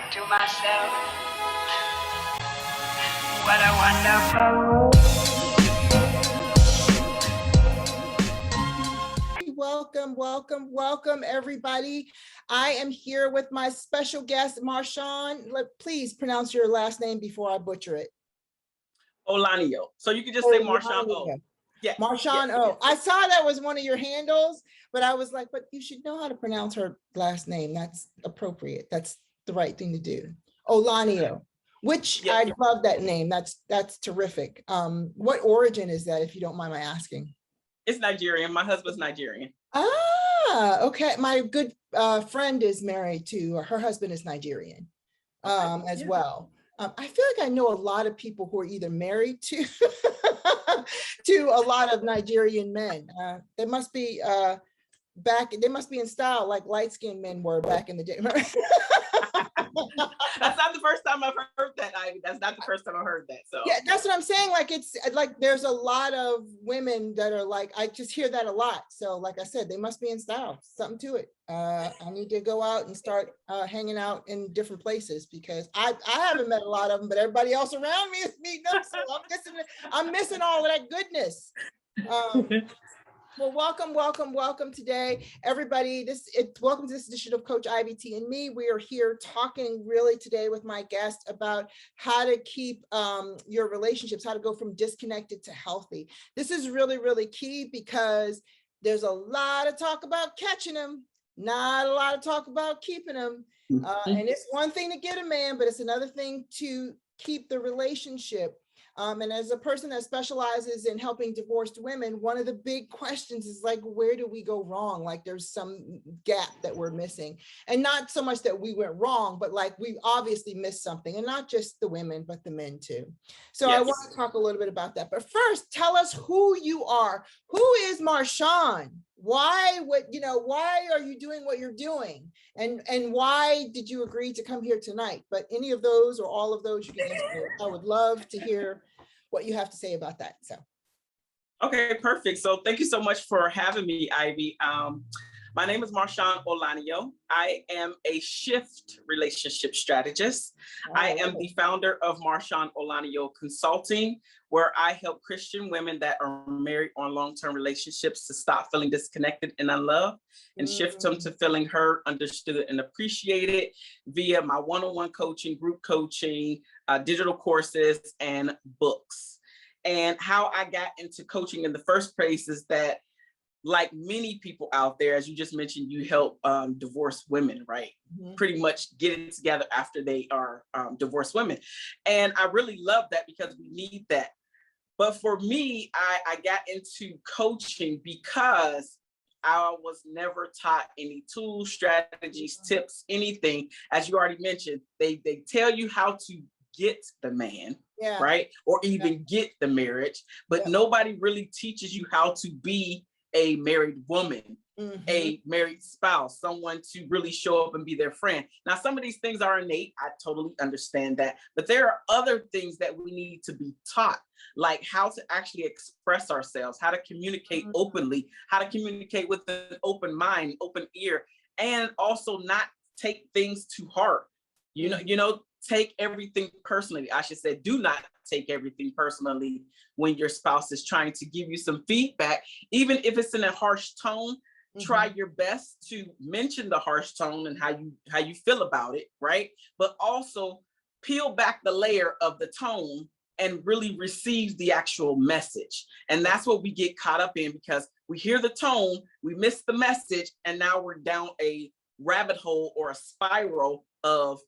think to myself, what a wonderful world. Welcome, everybody. I am here with my special guest, Marshaun. Please pronounce your last name before I butcher it. Olaniyan. So you can just say Marshaun O. Yeah, Marshaun O. I saw that was one of your handles, but I was like, but you should know how to pronounce her last name. That's appropriate. That's the right thing to do. Olaniyan, which I love that name. That's terrific. What origin is that, if you don't mind my asking? It's Nigerian. My husband's Nigerian. Ah, okay. My good friend is married to, her husband is Nigerian as well. I feel like I know a lot of people who are either married to to a lot of Nigerian men. They must be they must be in style like light-skinned men were back in the day. That's not the first time I've heard that. That's not the first time I heard that. So yeah, that's what I'm saying. Like, it's like there's a lot of women that are like, I just hear that a lot. So like I said, they must be in style, something to it. I need to go out and start hanging out in different places, because I haven't met a lot of them, but everybody else around me is meeting them. So I'm missing all of that goodness. Well, welcome today, everybody. Welcome to this edition of Coach IBT and me. We are here talking really today with my guest about how to keep your relationships, how to go from disconnected to healthy. This is really, really key, because there's a lot of talk about catching them, not a lot of talk about keeping them. And it's one thing to get a man, but it's another thing to keep the relationship. And as a person that specializes in helping divorced women, one of the big questions is like, where do we go wrong? Like, there's some gap that we're missing, and not so much that we went wrong, but like we obviously missed something, and not just the women, but the men too. So yes. I want to talk a little bit about that. But first, tell us who you are. Who is Marshaun? Why are you doing what you're doing? And why did you agree to come here tonight? But any of those or all of those you can answer. I would love to hear what you have to say about that. So. Okay, perfect. So thank you so much for having me, Ivy. My name is Marshaun Olaniyan. I am a shift relationship strategist. I am the founder of Marshaun Olaniyan Consulting, where I help Christian women that are married on long-term relationships to stop feeling disconnected and unloved, and shift them to feeling heard, understood, and appreciated via my one-on-one coaching, group coaching, digital courses, and books. And how I got into coaching in the first place is that, like many people out there, as you just mentioned, you help divorced women, right? Mm-hmm. Pretty much get it together after they are divorced women. And I really love that, because we need that. But for me, I got into coaching because I was never taught any tools, strategies, tips, anything. As you already mentioned, they tell you how to get the man, right? Or even get the marriage, but nobody really teaches you how to be a married woman, a married spouse, someone to really show up and be their friend. Now, some of these things are innate. I totally understand that. But there are other things that we need to be taught, like how to actually express ourselves, how to communicate openly, how to communicate with an open mind, open ear, and also not take things to heart. Take everything personally. I should say, do not take everything personally when your spouse is trying to give you some feedback, even if it's in a harsh tone. Try your best to mention the harsh tone and how you feel about it, right? But also peel back the layer of the tone and really receive the actual message. And that's what we get caught up in, because we hear the tone, we miss the message, and now we're down a rabbit hole or a spiral of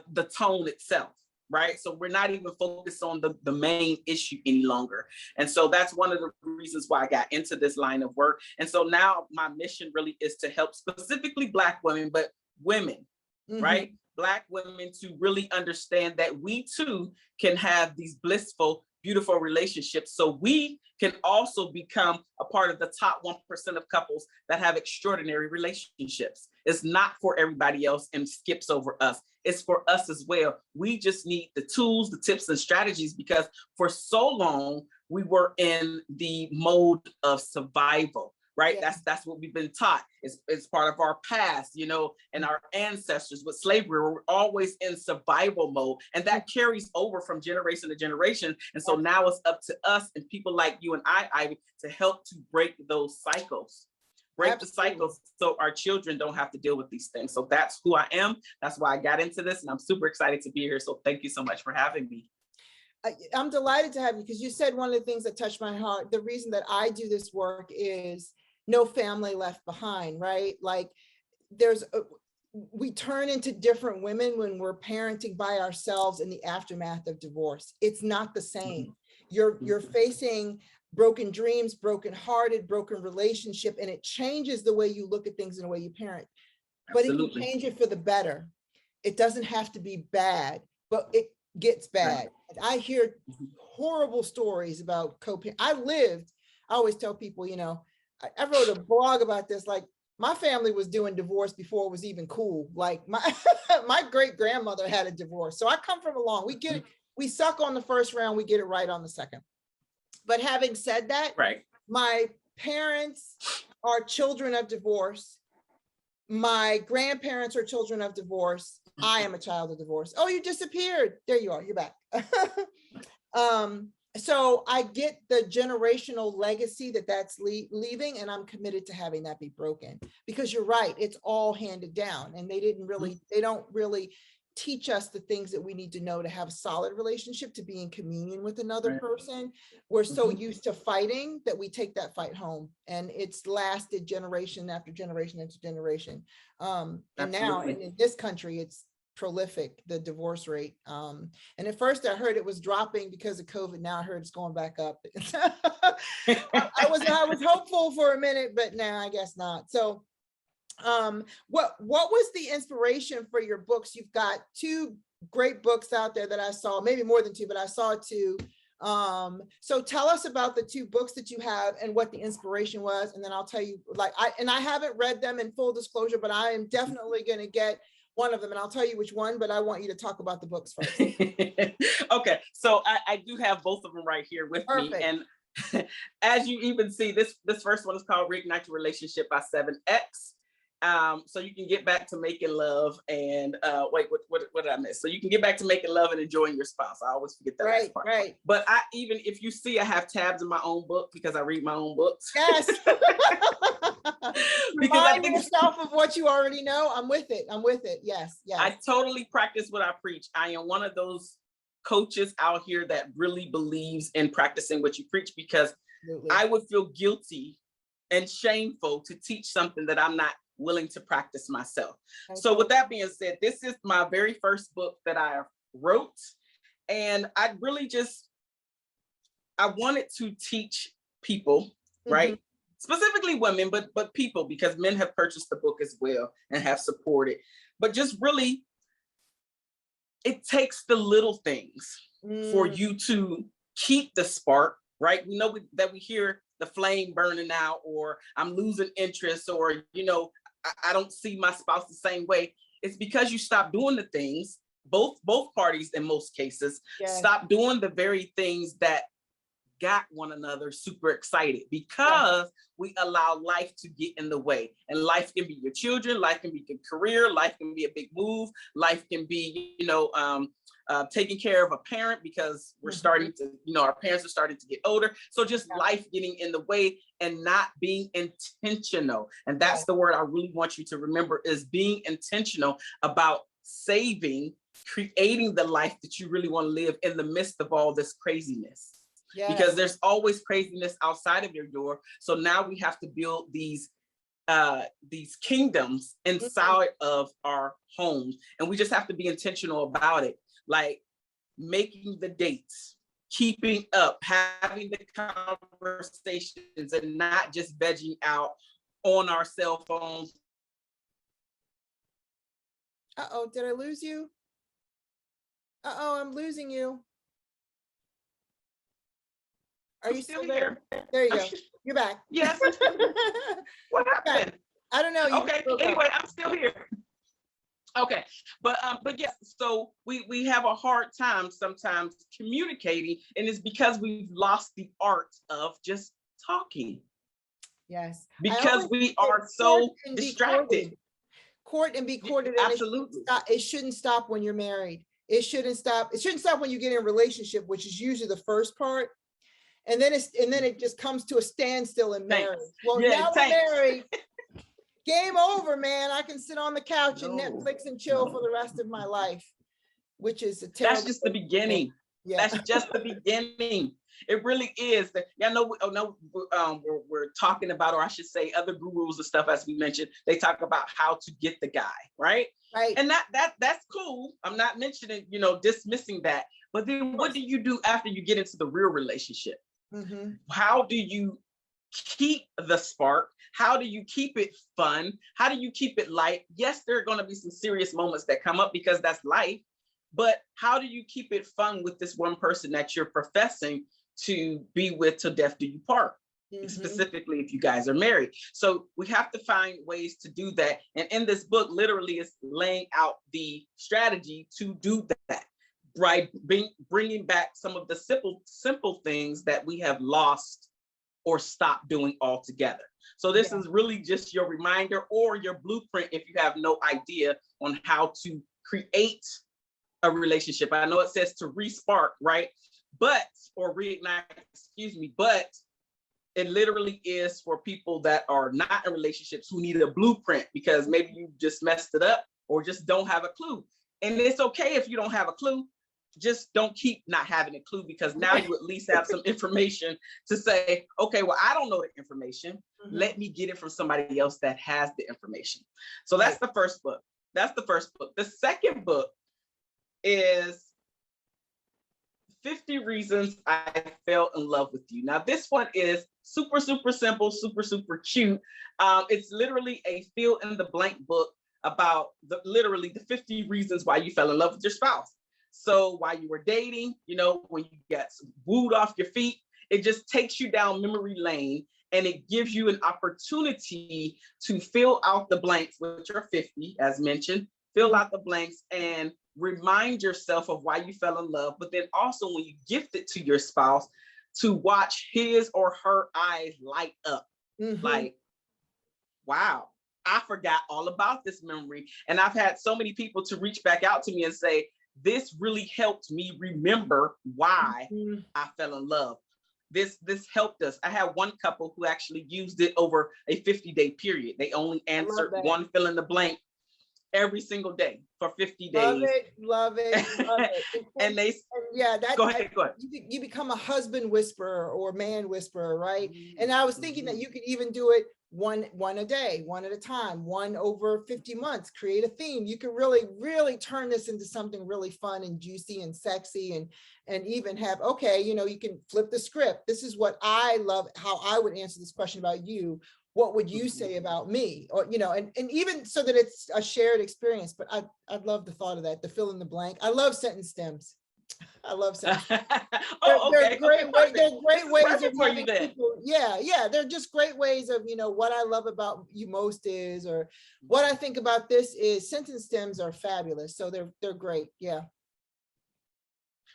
the tone itself, right? So we're not even focused on the main issue any longer. And so that's one of the reasons why I got into this line of work. And so now my mission really is to help specifically Black women, but women, right? Black women to really understand that we too can have these blissful, beautiful relationships. So we can also become a part of the top 1% of couples that have extraordinary relationships. It's not for everybody else and skips over us. It's for us as well. We just need the tools, the tips, and strategies, because for so long we were in the mode of survival. right? That's what we've been taught. It's part of our past, you know, and our ancestors with slavery were always in survival mode. And that carries over from generation to generation. And so now it's up to us and people like you and I, Ivy, to help to break those cycles. Break the cycles so our children don't have to deal with these things. So that's who I am. That's why I got into this, and I'm super excited to be here. So thank you so much for having me. I'm delighted to have you, because you said one of the things that touched my heart. The reason that I do this work is no family left behind, right? Like we turn into different women when we're parenting by ourselves in the aftermath of divorce. It's not the same. You're facing broken dreams, broken hearted, broken relationship, and it changes the way you look at things and the way you parent. But it can change it for the better. It doesn't have to be bad, but it gets bad. I hear horrible stories about co-parent. I always tell people, you know, I wrote a blog about this, like my family was doing divorce before it was even cool. Like my great grandmother had a divorce. So I come from we get it. We suck on the first round, we get it right on the second. But having said that, my parents are children of divorce. My grandparents are children of divorce. I am a child of divorce. Oh, you disappeared. There you are. You're back. So I get the generational legacy that's leaving, and I'm committed to having that be broken, because you're right. It's all handed down, and they don't really teach us the things that we need to know to have a solid relationship, to be in communion with another person. We're so used to fighting that we take that fight home, and it's lasted generation after generation after generation. And now in this country, it's prolific, the divorce rate. And at first I heard it was dropping because of COVID. Now I heard it's going back up. I was hopeful for a minute, but now I guess not. So what was the inspiration for your books? You've got 2 great books out there that I saw, maybe more than 2, but I saw 2. So tell us about the 2 books that you have and what the inspiration was, and then I'll tell you, like, I haven't read them, in full disclosure, but I am definitely going to get one of them, and I'll tell you which one, but I want you to talk about the books first. Okay, so I do have both of them right here with me, and as you even see, this first one is called Reignited Relationship by 7X. So you can get back to making love and wait, what did I miss? So you can get back to making love and enjoying your spouse. I always forget that last part. Right. But even if you see, I have tabs in my own book because I read my own books. Yes. Because Remind yourself of what you already know. I'm with it. Yes. I totally practice what I preach. I am one of those coaches out here that really believes in practicing what you preach, because I would feel guilty and shameful to teach something that I'm not willing to practice myself. Okay. So with that being said, this is my very first book that I wrote. And I wanted to teach people, right? Specifically women, but people, because men have purchased the book as well and have supported. But just really, it takes the little things for you to keep the spark, right? We know that we hear the flame burning out, or I'm losing interest, or, you know, I don't see my spouse the same way. It's because you stop doing the things, both parties in most cases, stop doing the very things that got one another super excited, because we allow life to get in the way. And life can be your children, life can be your career, life can be a big move, life can be, you know, taking care of a parent, because we're starting to, you know, our parents are starting to get older. So just life getting in the way and not being intentional. And that's the word I really want you to remember, is being intentional about creating the life that you really want to live in the midst of all this craziness. Because there's always craziness outside of your door. So now we have to build these kingdoms inside of our homes. And we just have to be intentional about it. Like making the dates, keeping up, having the conversations, and not just vegging out on our cell phones. Uh-oh, did I lose you? Uh-oh, I'm losing you. Are you still there? There you go. You're back. Yes. What happened? I don't know. Okay. Anyway, I'm still here. Okay. But yes, so we have a hard time sometimes communicating, and it's because we've lost the art of just talking. Yes. I because always we say are so distracted. Court and be courted, and Absolutely. it shouldn't stop when you're married. It shouldn't stop when you get in a relationship, which is usually the first part. And then it just comes to a standstill in marriage. Well, now we're married. Game over, man. I can sit on the couch and Netflix and chill for the rest of my life, which is a terrible. That's just the beginning. Yeah. That's just the beginning. It really is. We're talking about, or I should say, other gurus and stuff, as we mentioned. They talk about how to get the guy, right? Right. And that's cool. I'm not mentioning, dismissing that. But then what do you do after you get into the real relationship? Mm-hmm. How do you keep the spark? How do you keep it fun? How do you keep it light? Yes, there are going to be some serious moments that come up because that's life. But how do you keep it fun with this one person that you're professing to be with till death do you part? Mm-hmm. Specifically, if you guys are married. So we have to find ways to do that. And in this book, literally is laying out the strategy to do that, right? Bringing back some of the simple things that we have lost or stopped doing altogether. So this is really just your reminder or your blueprint if you have no idea on how to create a relationship. I know it says to re-spark, right? Or reignite, but it literally is for people that are not in relationships who need a blueprint because maybe you just messed it up or just don't have a clue. And it's okay if you don't have a clue. Just don't keep not having a clue, because now you at least have some information to say, okay, well, I don't know the information. Mm-hmm. Let me get it from somebody else that has the information. So that's the first book. The second book is 50 Reasons I Fell in Love with You. Now, this one is super, super simple, super, super cute. It's literally a fill in the blank book about literally the 50 reasons why you fell in love with your spouse. So while you were dating, when you got wooed off your feet, it just takes you down memory lane and it gives you an opportunity to fill out the blanks, which are 50, as mentioned, fill out the blanks and remind yourself of why you fell in love. But then also when you gift it to your spouse, to watch his or her eyes light up. Mm-hmm. Like, wow, I forgot all about this memory. And I've had so many people to reach back out to me and say, this really helped me remember why I fell in love. This helped us. I had one couple who actually used it over a 50-day period. They only answered one fill in the blank every single day for 50 days. Love it. And they, go ahead. You become a husband whisperer or man whisperer, right? Mm-hmm. And I was thinking that you could even do it one a day, one at a time, one over 50 months, create a theme. You can really, really turn this into something really fun and juicy and sexy and even have, you can flip the script. This is what I love, how I would answer this question about you. What would you say about me? Or, and even so that it's a shared experience. But I love the thought of that, the fill in the blank. I love sentence stems. I love sentence stems. They're great ways of having people. Yeah. They're just great ways of, what I love about you most is, or what I think about this is, sentence stems are fabulous. So they're great. Yeah.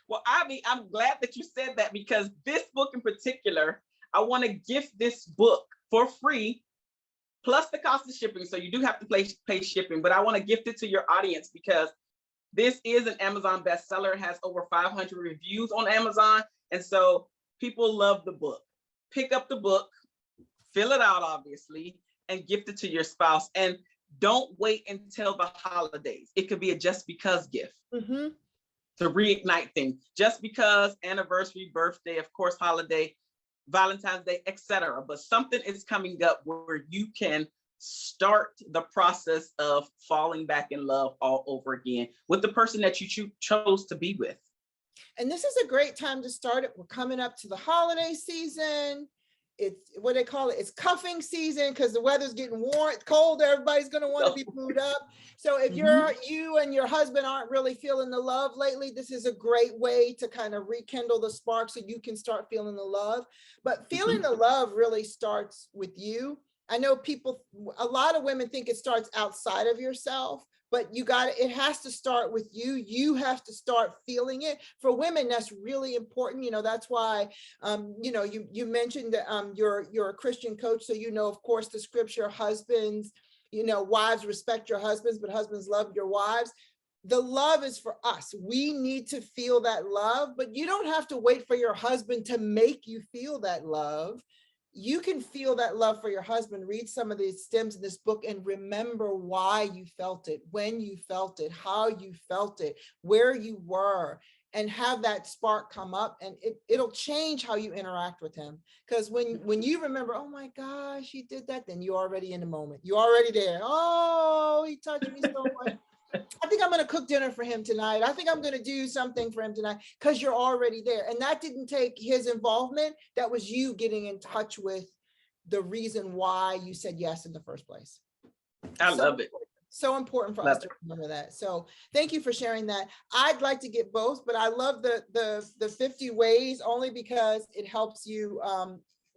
Well, I'm glad that you said that, because this book in particular, I want to gift this book for free, plus the cost of shipping. So you do have to pay shipping, but I want to gift it to your audience because this is an Amazon bestseller. It has over 500 reviews on Amazon. And so people love the book. Pick up the book, fill it out, obviously, and gift it to your spouse. And don't wait until the holidays. It could be a just because gift to reignite things. Just because, anniversary, birthday, of course, holiday, Valentine's Day, etc. But something is coming up where you can start the process of falling back in love all over again with the person that you chose to be with. And this is a great time to start it. We're coming up to the holiday season. It's what they call it. It's cuffing season because the weather's getting warm, cold. Everybody's going to want to be booed up. So if you and your husband aren't really feeling the love lately, this is a great way to kind of rekindle the spark so you can start feeling the love. But feeling the love really starts with you. I know a lot of women think it starts outside of yourself, but it has to start with you. You have to start feeling it. For women, that's really important. That's why, you mentioned that you're a Christian coach. So, of course, the scripture, husbands, wives, respect your husbands, but husbands, love your wives. The love is for us. We need to feel that love, but you don't have to wait for your husband to make you feel that love. You can feel that love for your husband. Read some of these stems in this book and remember why you felt it, when you felt it, how you felt it, where you were, and have that spark come up, and it'll change how you interact with him. Because when you remember, oh my gosh, he did that, then you're already in the moment. You're already there. Oh, he touched me so much. I think I'm going to cook dinner for him tonight. I think I'm going to do something for him tonight, because you're already there. And that didn't take his involvement. That was you getting in touch with the reason why you said yes in the first place. I love it. So important for us to remember that. So thank you for sharing that. I'd like to get both, but I love the 50 ways only because it helps you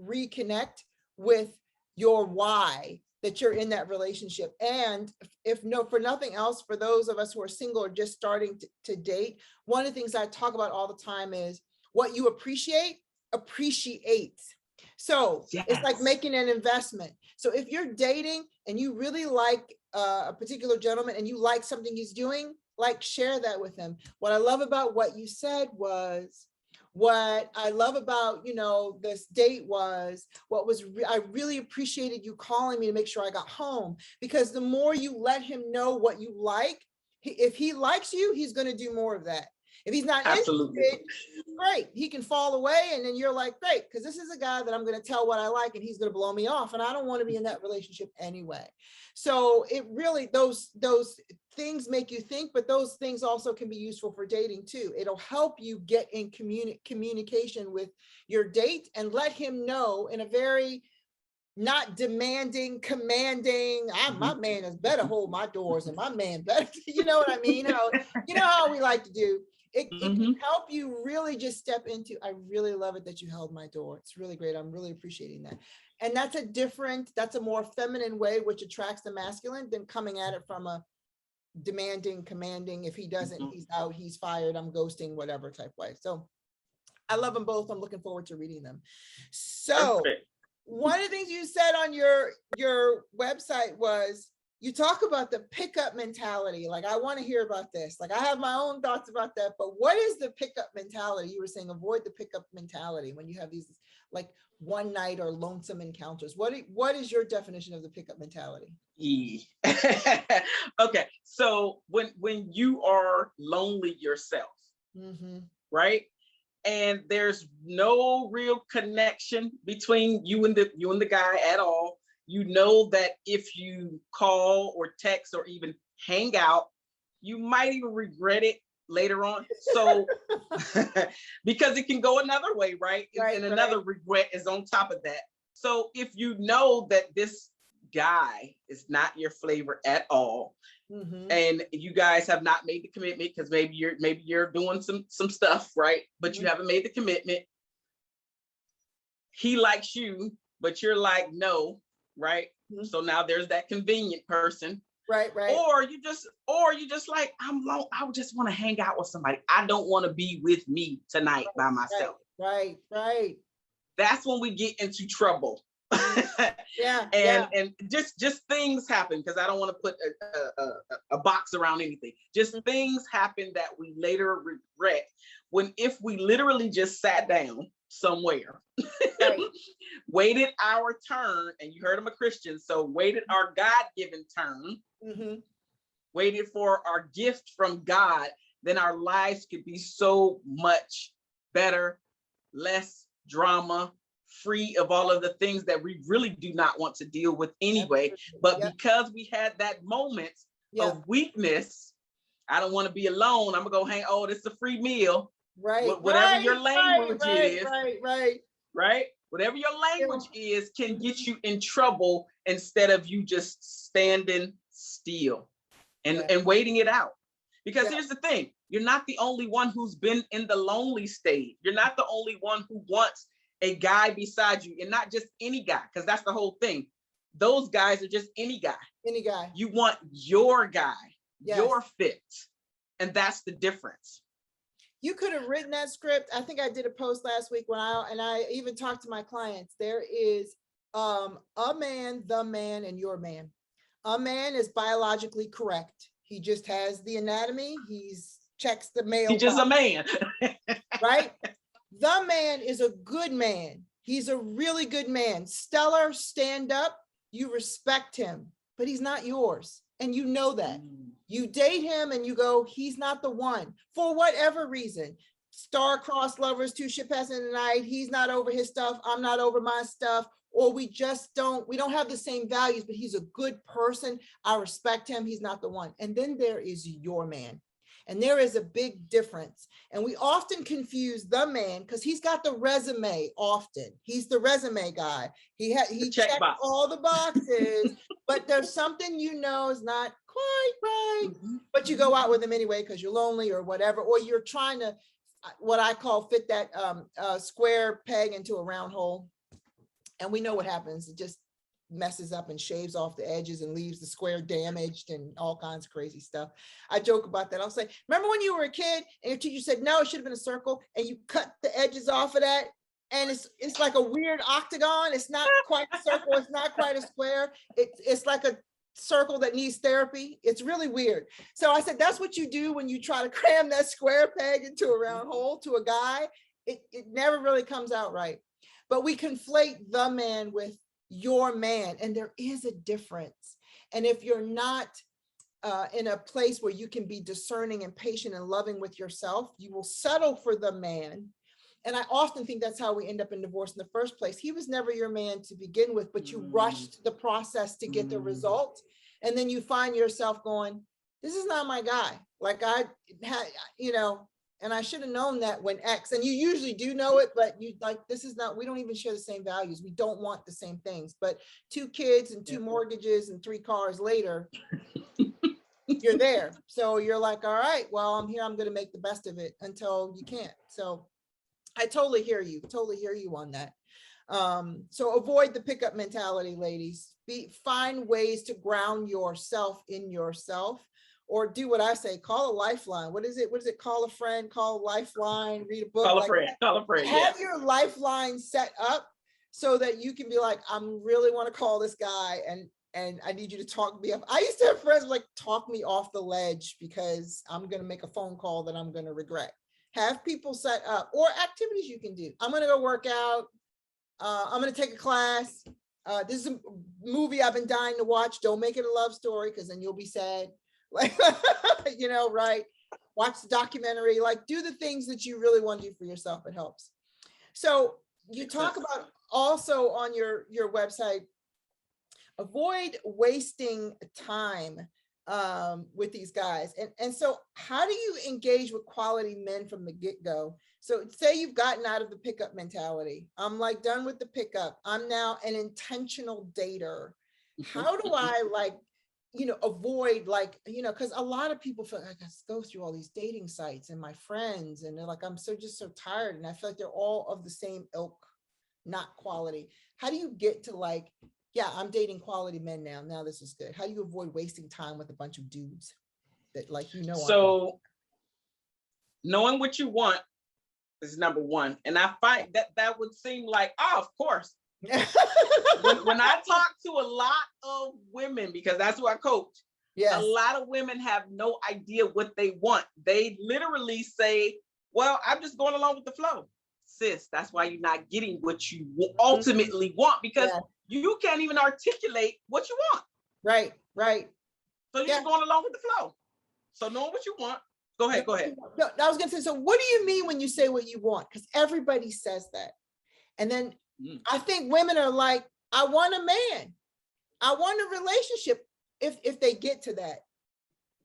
reconnect with your why, that you're in that relationship. And for nothing else, for those of us who are single or just starting to date, one of the things I talk about all the time is what you appreciate. So yes. It's like making an investment. So if you're dating and you really like a particular gentleman and you like something he's doing, like, share that with him. What I love about what you said was, what I love about, this date was, I really appreciated you calling me to make sure I got home, because the more you let him know what you like, if he likes you, he's going to do more of that. If he's not interested, great, he can fall away, and then you're like, great, because this is a guy that I'm going to tell what I like and he's going to blow me off, and I don't want to be in that relationship anyway. So it really, those things make you think, but those things also can be useful for dating too. It'll help you get in communication with your date and let him know in a very not demanding, commanding, my man is better hold my doors and my man better, you know what I mean? How we like to do. It can help you really just step into, I really love it that you held my door. It's really great. I'm really appreciating that. And that's a more feminine way, which attracts the masculine, than coming at it from a demanding, commanding. If he doesn't, he's out, he's fired, I'm ghosting, whatever type way. So I love them both. I'm looking forward to reading them. So one of the things you said on your website was, you talk about the pickup mentality. Like, I want to hear about this. Like, I have my own thoughts about that, but what is the pickup mentality? You were saying avoid the pickup mentality when you have these like one night or lonesome encounters. What is your definition of the pickup mentality? Okay, so when you are lonely yourself, right? And there's no real connection between you and the guy at all. You know that if you call or text or even hang out, you might even regret it later on. So because it can go another way, right? And another regret is on top of that. So if you know that this guy is not your flavor at all, and you guys have not made the commitment, because maybe you're doing some stuff, right? But you haven't made the commitment. He likes you, but you're like, no, right? So now there's that convenient person. Right. Or you just like, I just want to hang out with somebody. I don't want to be with me tonight by myself. Right. That's when we get into trouble. And just things happen, because I don't want to put a box around anything. Just things happen that we later regret, if we literally just sat down somewhere, waited our turn, and you heard I'm a Christian, so waited our God-given turn, waited for our gift from God, then our lives could be so much better, less drama, free of all of the things that we really do not want to deal with anyway. But because we had that moment of weakness, I don't want to be alone, I'm gonna go hang, this is a free meal. Whatever your language is. Whatever your language is can get you in trouble, instead of you just standing still and waiting it out. Because here's the thing, you're not the only one who's been in the lonely stage. You're not the only one who wants a guy beside you, and not just any guy, because that's the whole thing. Those guys are just any guy. You want your guy. Yes. your fit. And that's the difference. You could have written that script. I think I did a post last week and I even talked to my clients. There is a man, the man, and your man. A man is biologically correct. He just has the anatomy. He's checks the male. He's just a man. Right? The man is a good man. He's a really good man. Stellar, stand up. You respect him, but he's not yours. And you know that. You date him and you go, he's not the one for whatever reason. Star-crossed lovers, two ship passing in the night. He's not over his stuff. I'm not over my stuff. Or we don't have the same values, but he's a good person. I respect him. He's not the one. And then there is your man. And there is a big difference. And we often confuse the man because he's got the resume often. He's the resume guy. He checked all the boxes, but there's something is not quite right. But you go out with him anyway because you're lonely or whatever, or you're trying to, what I call fit that square peg into a round hole. And we know what happens. It just messes up and shaves off the edges and leaves the square damaged and all kinds of crazy stuff. I joke about that. I'll say, remember when you were a kid and your teacher said, no, it should have been a circle, and you cut the edges off of that? And it's like a weird octagon. It's not quite a circle. It's not quite a square. It's like a circle that needs therapy. It's really weird. So I said, that's what you do when you try to cram that square peg into a round hole to a guy. It never really comes out right. But we conflate the man with your man, and there is a difference. And if you're not in a place where you can be discerning and patient and loving with yourself, you will settle for the man. And I often think that's how we end up in divorce in the first place. He was never your man to begin with, but you rushed the process to get the result. And then you find yourself going, this is not my guy. Like I had, and I should have known that when X, and you usually do know it, but you like, this is not, we don't even share the same values. We don't want the same things, but 2 kids and 2 mortgages and 3 cars later, you're there. So you're like, all right, well, I'm here. I'm going to make the best of it until you can't. So I totally hear you on that. So avoid the pickup mentality, ladies. Find ways to ground yourself in yourself. Or do what I say, call a lifeline. What is it? Call a friend, call a lifeline, read a book. Call a friend. Have your lifeline set up so that you can be like, I really want to call this guy and I need you to talk me up. I used to have friends like, talk me off the ledge because I'm going to make a phone call that I'm going to regret. Have people set up, or activities you can do. I'm going to go work out. I'm going to take a class. This is a movie I've been dying to watch. Don't make it a love story because then you'll be sad. Like, right? Watch the documentary, like do the things that you really want to do for yourself. It helps. So you talk about also on your website, avoid wasting time with these guys. And so how do you engage with quality men from the get-go? So say you've gotten out of the pickup mentality. I'm like done with the pickup. I'm now an intentional dater. How do I avoid because a lot of people feel like I go through all these dating sites and my friends, and they're like, I'm so tired. And I feel like they're all of the same ilk, not quality. How do you get to I'm dating quality men now. Now this is good. How do you avoid wasting time with a bunch of dudes that So knowing what you want is number one. And I find that would seem like, of course. when I talk to a lot of women, because that's who I coach, a lot of women have no idea what they want. They literally say, well, I'm just going along with the flow. Sis, that's why you're not getting what you ultimately want, because you can't even articulate what you want. Right. So you're just going along with the flow. So knowing what you want, go ahead. No, I was going to say, so what do you mean when you say what you want? Because everybody says that. And then I think women are like, I want a man. I want a relationship if they get to that.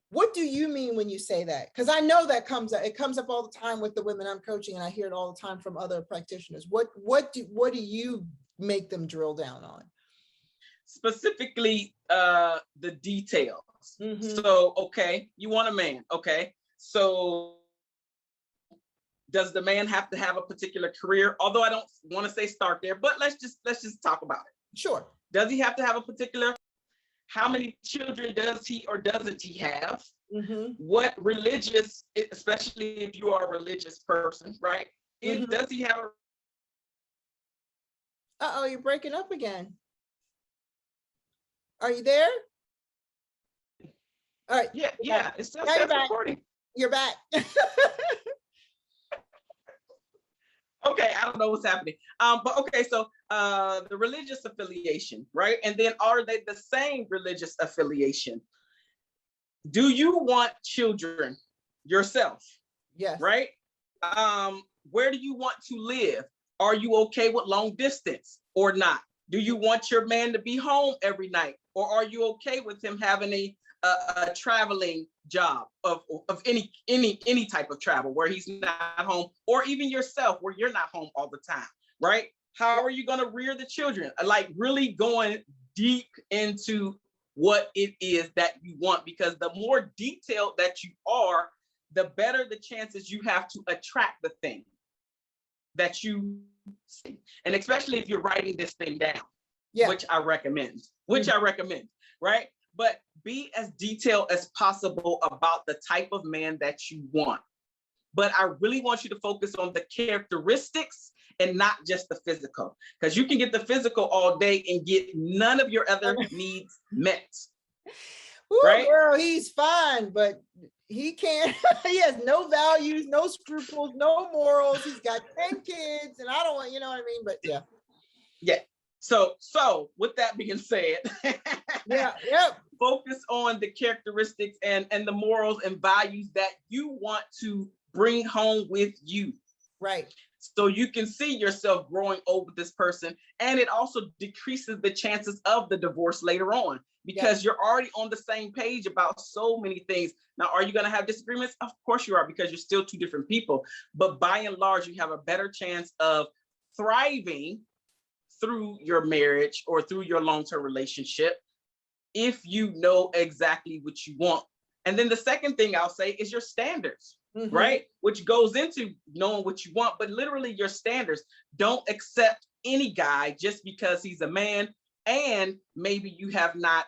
What do you mean when you say that? Because I know that comes up all the time with the women I'm coaching, and I hear it all the time from other practitioners. What do you make them drill down on? Specifically, the details. So, okay, you want a man. Okay. So does the man have to have a particular career? Although I don't want to say start there, but let's just talk about it. Sure. Does he have to have a particular? How many children does he or doesn't he have? Mm-hmm. What religious, especially if you are a religious person, right? Mm-hmm. Does he have a Uh-oh, you're breaking up again. Are you there? All right. yeah, it still Now you're says back. recording. You're back. Okay, I don't know what's happening. But okay, so the religious affiliation, right? And then are they the same religious affiliation? Do you want children yourself? Yes. Right? Where do you want to live? Are you okay with long distance or not? Do you want your man to be home every night, or are you okay with him having a traveling job of any type of travel where he's not home, or even yourself where you're not home all the time, right? How are you going to rear the children? Like really going deep into what it is that you want, because the more detailed that you are, the better the chances you have to attract the thing that you see. And especially if you're writing this thing down, which I recommend, right? But be as detailed as possible about the type of man that you want. But I really want you to focus on the characteristics and not just the physical, because you can get the physical all day and get none of your other needs met. Ooh, right? Girl, he's fine, but he can't, he has no values, no scruples, no morals. He's got 10 kids, and I don't want, you know what I mean? But yeah. Yeah. So with that being said, focus on the characteristics and the morals and values that you want to bring home with you. Right. So you can see yourself growing old with this person. And it also decreases the chances of the divorce later on, because you're already on the same page about so many things. Now, are you going to have disagreements? Of course you are, because you're still two different people. But by and large, you have a better chance of thriving through your marriage or through your long-term relationship if you know exactly what you want. And then the second thing I'll say is your standards. Mm-hmm. Right? Which goes into knowing what you want, but literally your standards. Don't accept any guy just because he's a man, and maybe you have not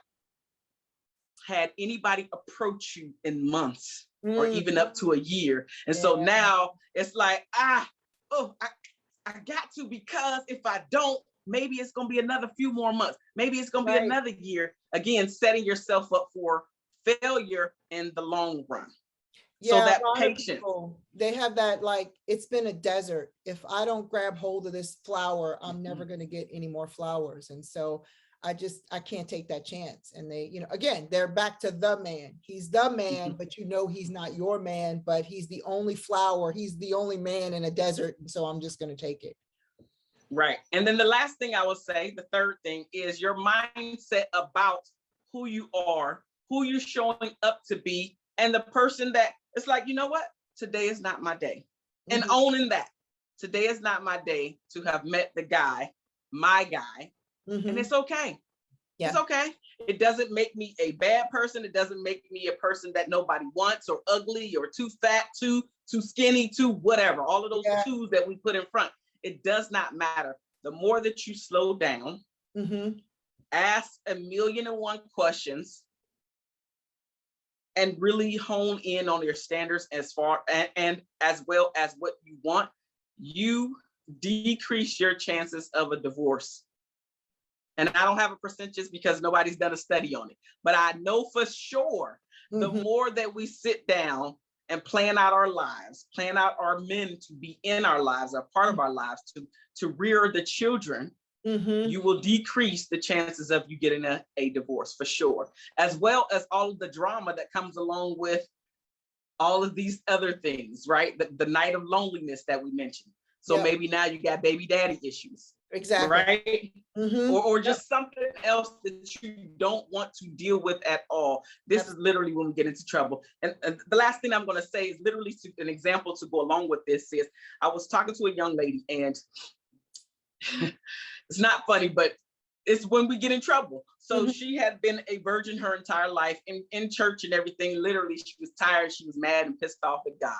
had anybody approach you in months or even up to a year. And so now it's like, I got to, because if I don't, maybe it's going to be another few more months. Maybe it's going to be another year. Again, setting yourself up for failure in the long run. So that patience. People, they have that, like, it's been a desert. If I don't grab hold of this flower, I'm never going to get any more flowers. And so I can't take that chance. And they, again, they're back to the man. He's the man, but he's not your man, but he's the only flower. He's the only man in a desert. And so I'm just going to take it. Right. And then the last thing I will say, the third thing, is your mindset about who you are, who you're showing up to be, and the person that it's like, you know what? Today is not my day. And owning that. Today is not my day to have met the guy, my guy. And it's okay. Yeah. It's okay. It doesn't make me a bad person. It doesn't make me a person that nobody wants, or ugly, or too fat, too skinny, too whatever. All of those twos that we put in front. It does not matter. The more that you slow down, ask 1,000,001 questions, and really hone in on your standards as well as what you want, you decrease your chances of a divorce. And I don't have a percentage because nobody's done a study on it, but I know for sure the more that we sit down and plan out our lives, plan out our men to be in our lives, are part of our lives, to rear the children, you will decrease the chances of you getting a divorce for sure, as well as all of the drama that comes along with all of these other things, right? The night of loneliness that we mentioned. So maybe now you got baby daddy issues. Exactly. Right? Or just something else that you don't want to deal with at all. This is literally when we get into trouble. And the last thing I'm going to say is literally an example to go along with this is, I was talking to a young lady, and it's not funny, but it's when we get in trouble. So she had been a virgin her entire life in church and everything. Literally, she was tired. She was mad and pissed off at God.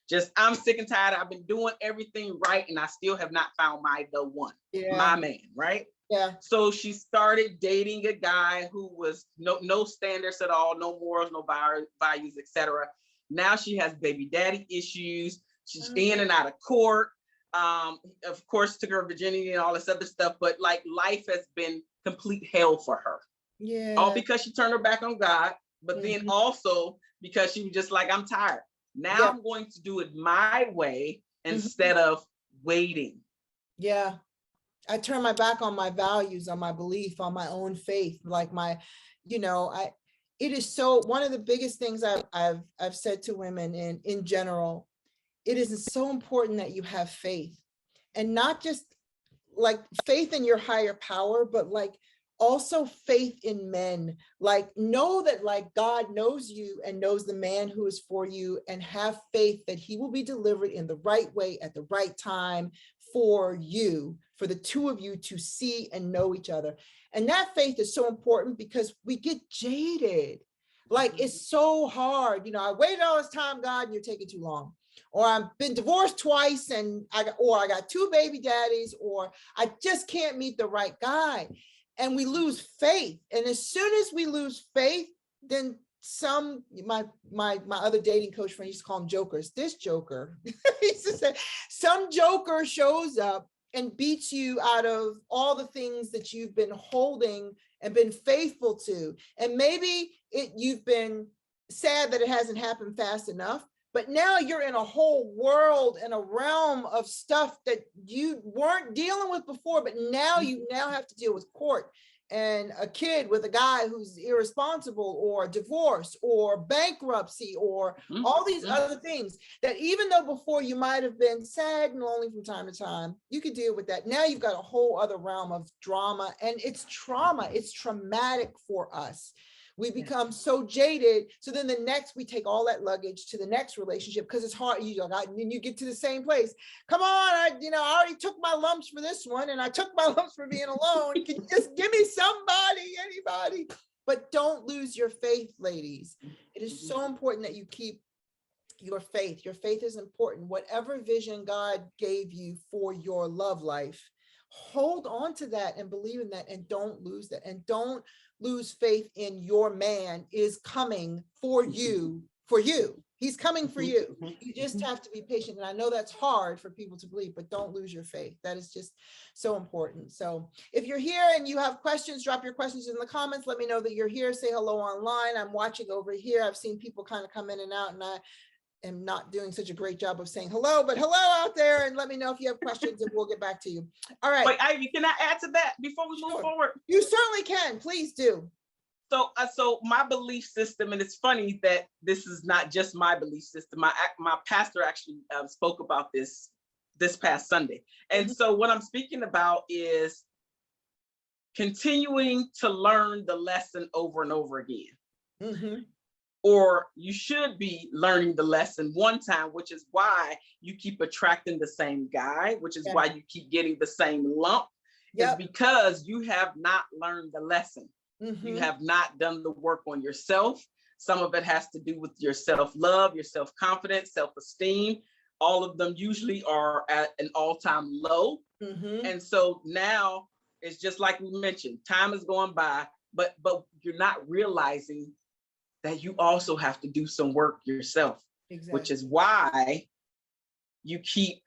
Just, I'm sick and tired. I've been doing everything right, and I still have not found the one, my man, right? Yeah. So she started dating a guy who was no standards at all, no morals, no values, etc. Now she has baby daddy issues. She's in and out of court. Of course, took her virginity and all this other stuff, but like life has been complete hell for her. Yeah. All because she turned her back on God, but then also because she was just like, I'm tired. Now I'm going to do it my way instead of waiting. Yeah. I turn my back on my values, on my belief, on my own faith. Like it is so, one of the biggest things I've said to women in general, it is so important that you have faith, and not just like faith in your higher power, but like also faith in men. Like know that like God knows you and knows the man who is for you, and have faith that he will be delivered in the right way at the right time for you, for the two of you to see and know each other. And that faith is so important because we get jaded. Like it's so hard. I waited all this time, God, and you're taking too long. Or I've been divorced twice and I got two baby daddies, or I just can't meet the right guy. And we lose faith. And as soon as we lose faith, then my other dating coach friend used to call them jokers. This joker, he used to say, some joker shows up and beats you out of all the things that you've been holding and been faithful to. And maybe you've been sad that it hasn't happened fast enough, but now you're in a whole world and a realm of stuff that you weren't dealing with before, but now you have to deal with court and a kid with a guy who's irresponsible, or divorce, or bankruptcy, or all these other things that even though before you might have been sad and lonely from time to time, you could deal with that. Now you've got a whole other realm of drama, and it's trauma. It's traumatic for us. We become so jaded. So then we take all that luggage to the next relationship because it's hard. And you get to the same place. Come on, I already took my lumps for this one, and I took my lumps for being alone. Can you just give me somebody, anybody? But don't lose your faith, ladies. It is so important that you keep your faith. Your faith is important. Whatever vision God gave you for your love life, hold on to that and believe in that, and don't lose that. And don't lose faith in your man is coming for you, He's coming for you. You just have to be patient. And I know that's hard for people to believe, but don't lose your faith. That is just so important. So if you're here and you have questions, drop your questions in the comments. Let me know that you're here. Say hello online. I'm watching over here. I've seen people kind of come in and out, and I am not doing such a great job of saying hello, but hello out there, and let me know if you have questions and we'll get back to you. All right. Wait, Ivy, can I add to that before we move forward? You certainly can. Please do. So my belief system, and it's funny that this is not just my belief system. My pastor actually spoke about this past Sunday. And so what I'm speaking about is continuing to learn the lesson over and over again. Or you should be learning the lesson one time, which is why you keep attracting the same guy, which is why you keep getting the same lump. It's because you have not learned the lesson. You have not done the work on yourself. Some of it has to do with your self-love, your self-confidence, self-esteem. All of them usually are at an all-time low. And so now it's just like we mentioned, time is going by, but you're not realizing that you also have to do some work yourself, which is why you keep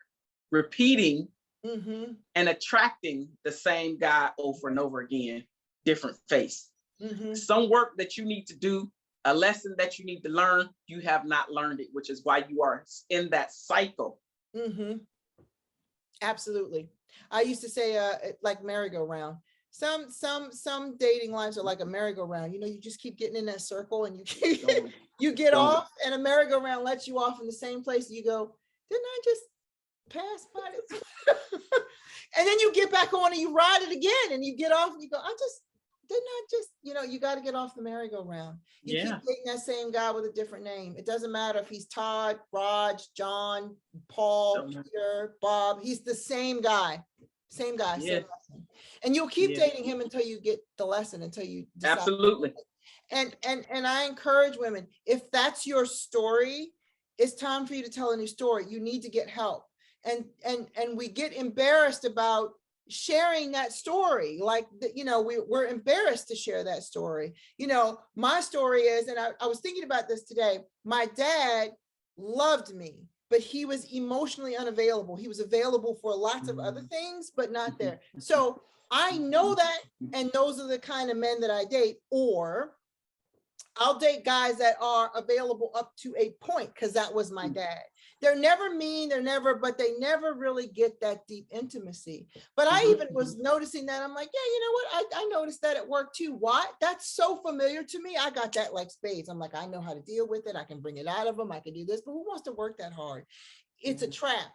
repeating and attracting the same guy over and over again, different face. Some work that you need to do, a lesson that you need to learn, you have not learned it, which is why you are in that cycle. Absolutely. I used to say like merry-go-round. Some dating lives are like a merry-go-round. You just keep getting in that circle, and you get off, and a merry-go-round lets you off in the same place. You go, didn't I just pass by this? And then you get back on and you ride it again, and you get off and you go, you got to get off the merry-go-round. You keep dating that same guy with a different name. It doesn't matter if he's Todd, Raj, John, Paul, Peter, Bob. He's the same guy. Same guy, same lesson. And you'll keep dating him until you get the lesson, until you decide. Absolutely. And I encourage women, if that's your story, it's time for you to tell a new story. You need to get help. And we get embarrassed about sharing that story. Like, you know, we're embarrassed to share that story. You know, my story is, and I was thinking about this today, my dad loved me, but he was emotionally unavailable. He was available for lots of other things, but not there. So I know that, and those are the kind of men that I date. Or I'll date guys that are available up to a point, because that was my dad. They're never mean, but they never really get that deep intimacy. But I even was noticing that. I'm like, yeah, you know what? I noticed that at work too. Why? That's so familiar to me. I got that like spades. I'm like, I know how to deal with it. I can bring it out of them. I can do this, but who wants to work that hard? It's a trap.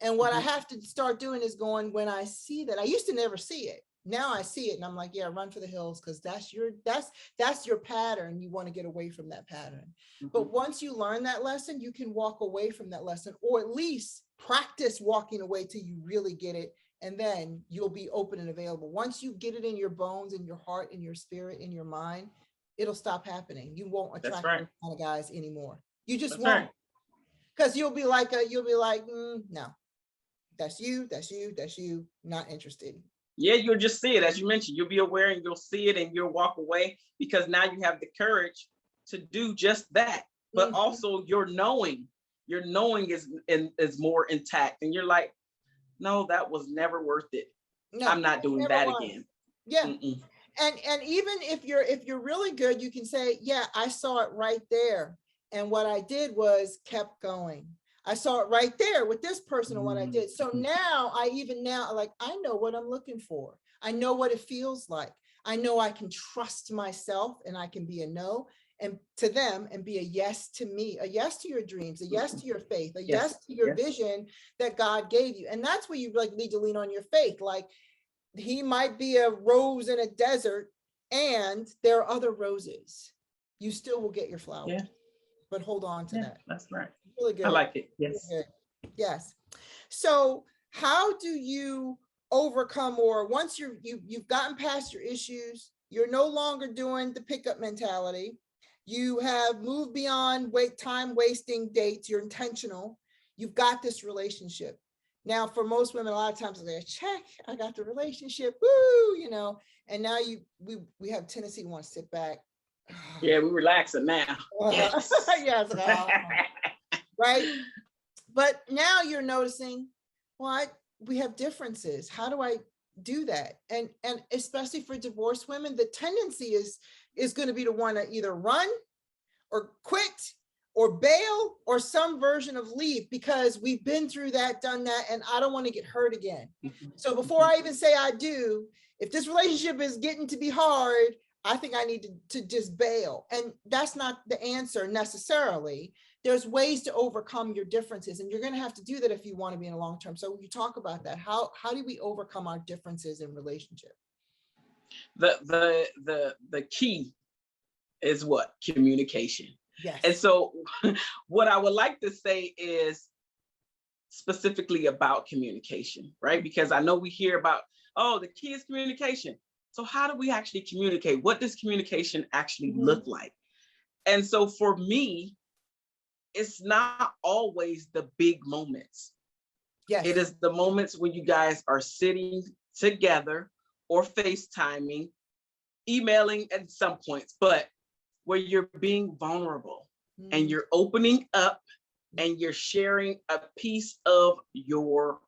And what I have to start doing is going, when I see that, I used to never see it. Now I see it and I'm like, yeah, run for the hills, because that's your pattern. You want to get away from that pattern. But once you learn that lesson, you can walk away from that lesson, or at least practice walking away till you really get it. And then you'll be open and available. Once you get it in your bones, in your heart, in your spirit, in your mind, it'll stop happening. You won't attract those kind of guys anymore. You just won't. Because you'll be like, no, that's you, not interested. Yeah, you'll just see it. As you mentioned, you'll be aware and you'll see it and you'll walk away, because now you have the courage to do just that. But also your knowing is more intact. And you're like, no, that was never worth it. No, I'm not doing that again. Yeah. And even if you're really good, you can say, yeah, I saw it right there. And what I did was kept going. I saw it right there with this person and what I did. So now like, I know what I'm looking for. I know what it feels like. I know I can trust myself, and I can be a no and to them and be a yes to me, a yes to your dreams, a yes to your faith, a yes to your vision that God gave you. And that's where you like need to lean on your faith. Like, he might be a rose in a desert and there are other roses. You still will get your flowers. Yeah. But hold on to that. That's right. Really good. I like it. Yes. Really good. Yes. So how do you overcome, or once you've gotten past your issues, you're no longer doing the pickup mentality, you have moved beyond time wasting dates, you're intentional, you've got this relationship. Now, for most women, a lot of times they're check, I got the relationship, woo, you know, and now we have tendency to want to sit back. Yeah, we're relaxing now. Yes. Yes. Right. But now you're noticing, what, we have differences. How do I do that? And especially for divorced women, the tendency is going to be to want to either run or quit or bail or some version of leave, because we've been through that, done that, and I don't want to get hurt again. So before I even say I do, if this relationship is getting to be hard, I think I need to just bail. And that's not the answer necessarily. There's ways to overcome your differences, and you're going to have to do that if you want to be in a long term. So you talk about that. How do we overcome our differences in relationship? The key is what? Communication. Yes. And so what I would like to say is specifically about communication, right? Because I know we hear about, oh, the key is communication. So how do we actually communicate? What does communication actually look like? And so for me, it's not always the big moments. Yes. It is the moments when you guys are sitting together or FaceTiming, emailing at some points, but where you're being vulnerable and you're opening up and you're sharing a piece of your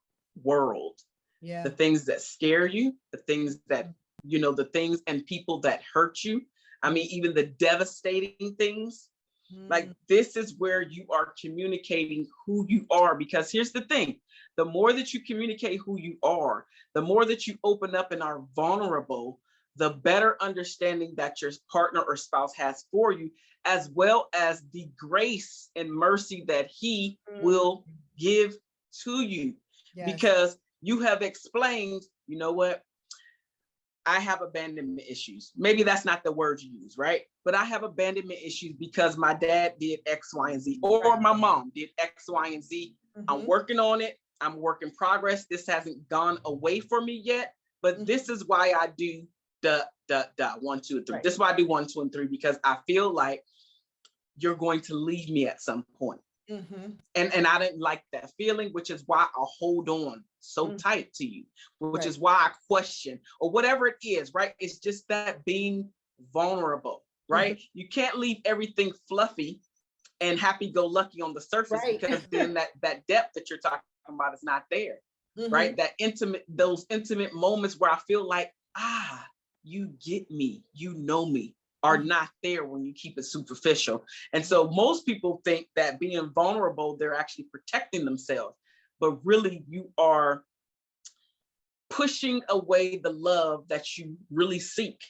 world. Yeah. The things that scare you, the things that, you know, the things and people that hurt you. I mean, even the devastating things. Like, this is where you are communicating who you are, because here's the thing. The more that you communicate who you are, the more that you open up and are vulnerable, the better understanding that your partner or spouse has for you, as well as the grace and mercy that he will give to you. Yes. Because you have explained, you know what? I have abandonment issues. Maybe that's not the word you use, right? But I have abandonment issues because my dad did X, Y, and Z, or my mom did X, Y, and Z. I'm working on it. I'm work in progress. This hasn't gone away for me yet, but this is why I do the 1, 2, and 3. Right. This is why I do 1, 2, and 3, because I feel like you're going to leave me at some point. And And I didn't like that feeling, which is why I hold on so tight to you, which is why I question or whatever it is, right? It's just that being vulnerable, right? You can't leave everything fluffy and happy-go-lucky on the surface, because then that depth that you're talking about is not there, right? Those intimate moments where I feel like, you get me, you know me, are not there when you keep it superficial. And so most people think that being vulnerable, they're actually protecting themselves, but really you are pushing away the love that you really seek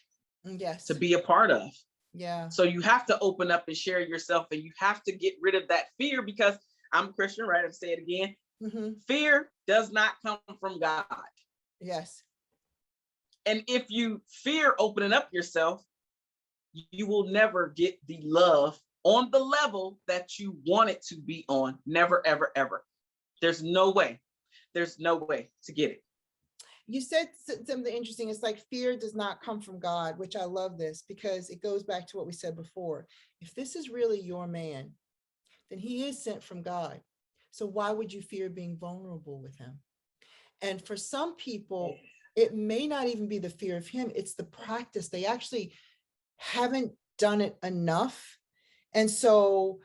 to be a part of. Yeah. So you have to open up and share yourself, and you have to get rid of that fear, because I'm Christian, right? I'll say it again. Fear does not come from God. Yes. And if you fear opening up yourself, you will never get the love on the level that you want it to be on. Never, ever, ever. There's no way. There's no way to get it. You said something interesting. It's like fear does not come from God, which I love this, because it goes back to what we said before. If this is really your man, then he is sent from God. So why would you fear being vulnerable with him? And for some people, it may not even be the fear of him. It's the practice. They actually haven't done it enough. And so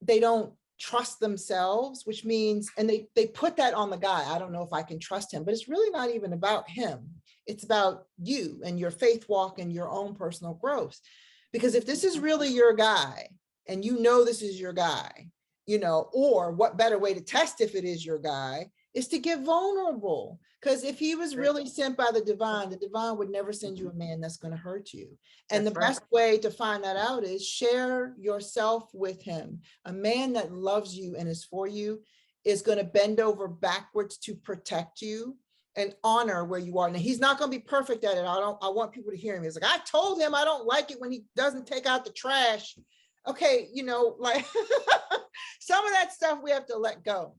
they don't trust themselves, which means, and they put that on the guy. I don't know if I can trust him, but it's really not even about him. It's about you and your faith walk and your own personal growth. Because if this is really your guy, and you know this is your guy, you know, or what better way to test if it is your guy is to get vulnerable. Because if he was really sent by the divine would never send you a man that's going to hurt you. And the best way to find that out is share yourself with him. A man that loves you and is for you is going to bend over backwards to protect you and honor where you are. Now, he's not going to be perfect at it. I want people to hear him. He's like, I told him I don't like it when he doesn't take out the trash. Okay, you know, like some of that stuff we have to let go.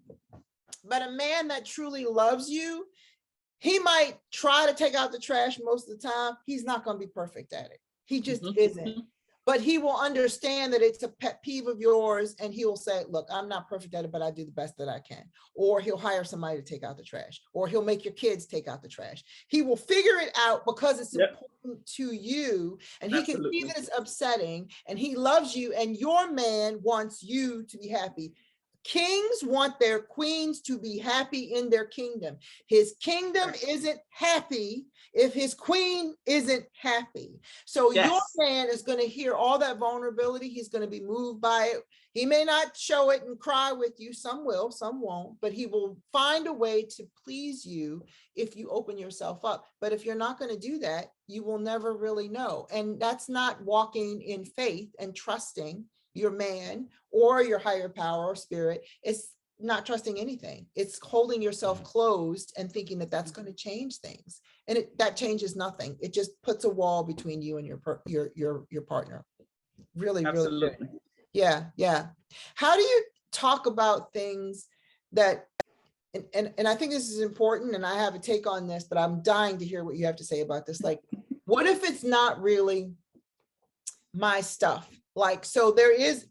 But a man that truly loves you, he might try to take out the trash most of the time. He's not going to be perfect at it. He just isn't. But he will understand that it's a pet peeve of yours, and he will say, look, I'm not perfect at it, but I do the best that I can. Or he'll hire somebody to take out the trash, or he'll make your kids take out the trash. He will figure it out because it's important to you, and he can see that it's upsetting, and he loves you, and your man wants you to be happy. Kings want their queens to be happy in their kingdom. His kingdom isn't happy if his queen isn't happy. So your man is going to hear all that vulnerability. He's going to be moved by it. He may not show it and cry with you. Some will, some won't, but he will find a way to please you if you open yourself up. But if you're not going to do that, you will never really know. And that's not walking in faith and trusting your man or your higher power or spirit. It's not trusting anything. It's holding yourself closed and thinking that that's going to change things. And that changes nothing. It just puts a wall between you and your partner. Really, really good. Yeah, yeah. How do you talk about things that, and I think this is important, and I have a take on this, but I'm dying to hear what you have to say about this. Like, what if it's not really my stuff? Like, so there's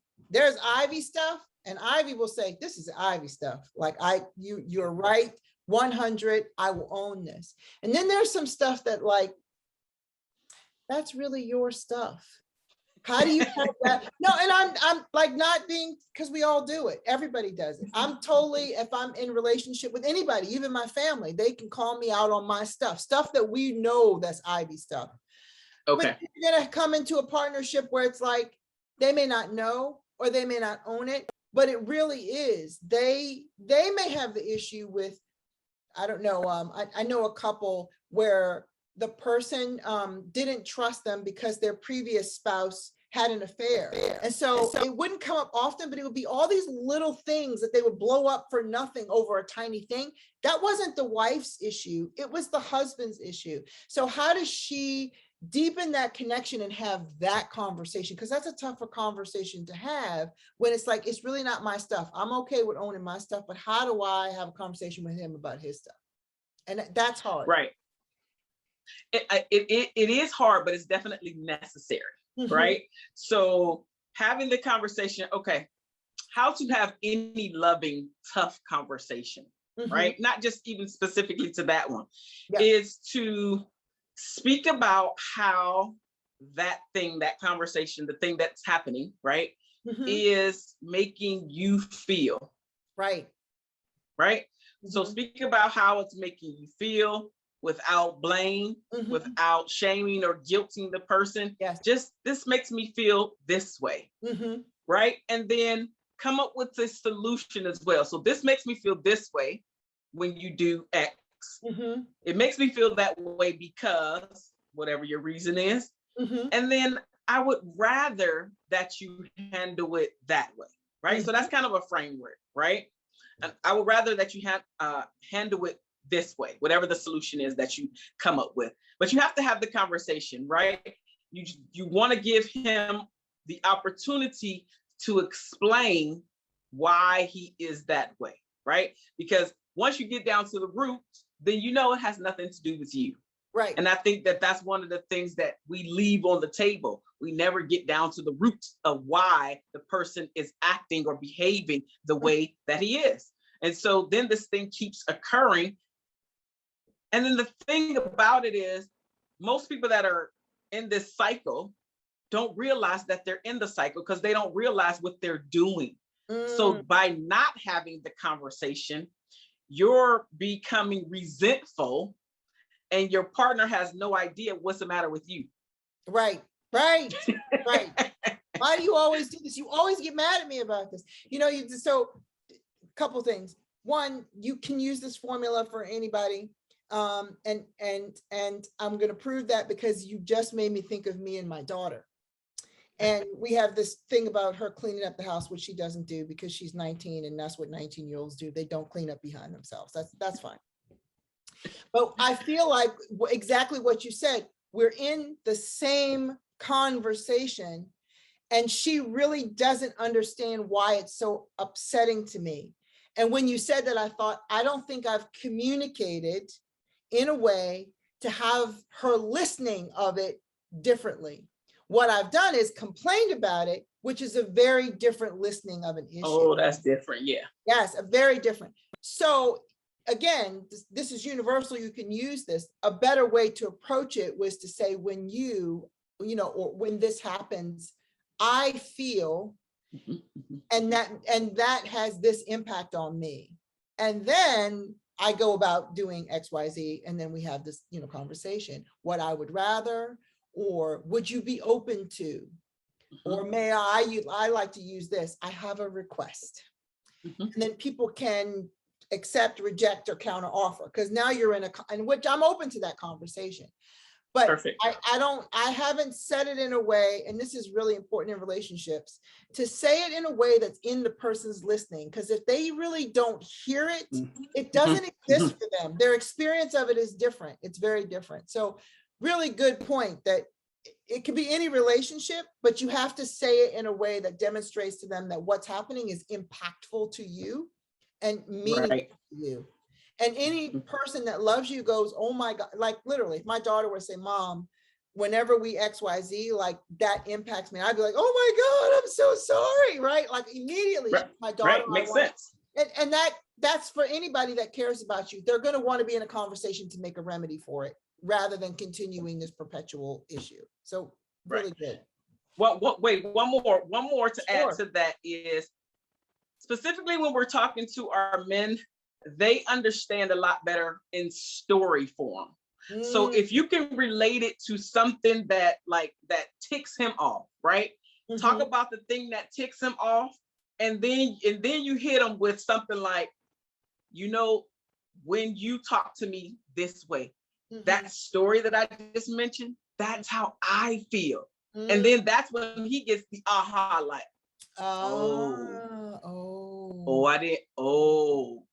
Ivy stuff, and Ivy will say, this is Ivy stuff. Like, you're right, 100, I will own this. And then there's some stuff that, like, that's really your stuff. How do you have that? No, and I'm like not being, because we all do it. Everybody does it. I'm totally, if I'm in relationship with anybody, even my family, they can call me out on my stuff that we know that's Ivy stuff. Okay. But you're gonna come into a partnership where it's like, they may not know or they may not own it, but it really is. They may have the issue with, I don't know, I know a couple where the person didn't trust them because their previous spouse had an affair. And so it wouldn't come up often, but it would be all these little things that they would blow up for nothing over a tiny thing. That wasn't the wife's issue. It was the husband's issue. So how does she deepen that connection and have that conversation? Because that's a tougher conversation to have when it's like, it's really not my stuff. I'm okay with owning my stuff, but how do I have a conversation with him about his stuff? And that's hard. Right. It is hard, but it's definitely necessary, right? So having the conversation, okay, how to have any loving, tough conversation, right? Not just even specifically to that one, is to speak about how that thing, that conversation, the thing that's happening, right, is making you feel. Right. Right. So speak about how it's making you feel without blame, without shaming or guilting the person. Yes. Just, this makes me feel this way. Right. And then come up with a solution as well. So this makes me feel this way when you do X. It makes me feel that way because whatever your reason is. And then I would rather that you handle it that way. Right. So that's kind of a framework. Right. And I would rather that you handle it this way, whatever the solution is that you come up with. But you have to have the conversation, right? You want to give him the opportunity to explain why he is that way, right? Because once you get down to the root, then you know it has nothing to do with you. Right. And I think that that's one of the things that we leave on the table. We never get down to the roots of why the person is acting or behaving the way that he is. And so then this thing keeps occurring. And then the thing about it is, most people that are in this cycle don't realize that they're in the cycle because they don't realize what they're doing. So by not having the conversation, you're becoming resentful and your partner has no idea what's the matter with you. Right, right, right. Why do you always do this? You always get mad at me about this. You know, so a couple things. One, you can use this formula for anybody. And I'm going to prove that because you just made me think of me and my daughter. And we have this thing about her cleaning up the house, which she doesn't do because she's 19 and that's what 19-year-olds do. They don't clean up behind themselves. That's fine. But I feel like exactly what you said, we're in the same conversation and she really doesn't understand why it's so upsetting to me. And when you said that, I thought, I don't think I've communicated in a way to have her listening of it differently. What I've done is complained about it, which is a very different listening of an issue. Oh, that's different. Yeah. Yes, a very different. So again, this is universal. You can use this. A better way to approach it was to say, when you know, or when this happens, I feel, and that has this impact on me. And then I go about doing X, Y, Z, and then we have this, you know, conversation. What I would rather, or would you be open to, or may I like to use this. I have a request, and then people can accept, reject, or counter offer, because now you're in which I'm open to that conversation. But perfect. I haven't said it in a way, and this is really important in relationships, to say it in a way that's in the person's listening. Because if they really don't hear it, it doesn't exist for them. Their experience of it is different. It's very different. So really good point that it could be any relationship, but you have to say it in a way that demonstrates to them that what's happening is impactful to you and meaningful to you. And any person that loves you goes, oh my God, like literally, if my daughter were to say, Mom, whenever we X, Y, Z, like that impacts me, I'd be like, oh my God, I'm so sorry, right? Like immediately, my daughter, makes sense. And that's for anybody that cares about you. They're going to want to be in a conversation to make a remedy for it, rather than continuing this perpetual issue. So really good. Well, wait, one more to add to that is, specifically when we're talking to our men, they understand a lot better in story form. So if you can relate it to something that ticks him off, right? Talk about the thing that ticks him off, and then you hit him with something like, you know, when you talk to me this way, that story that I just mentioned, that's how I feel. And then that's when he gets the aha, like,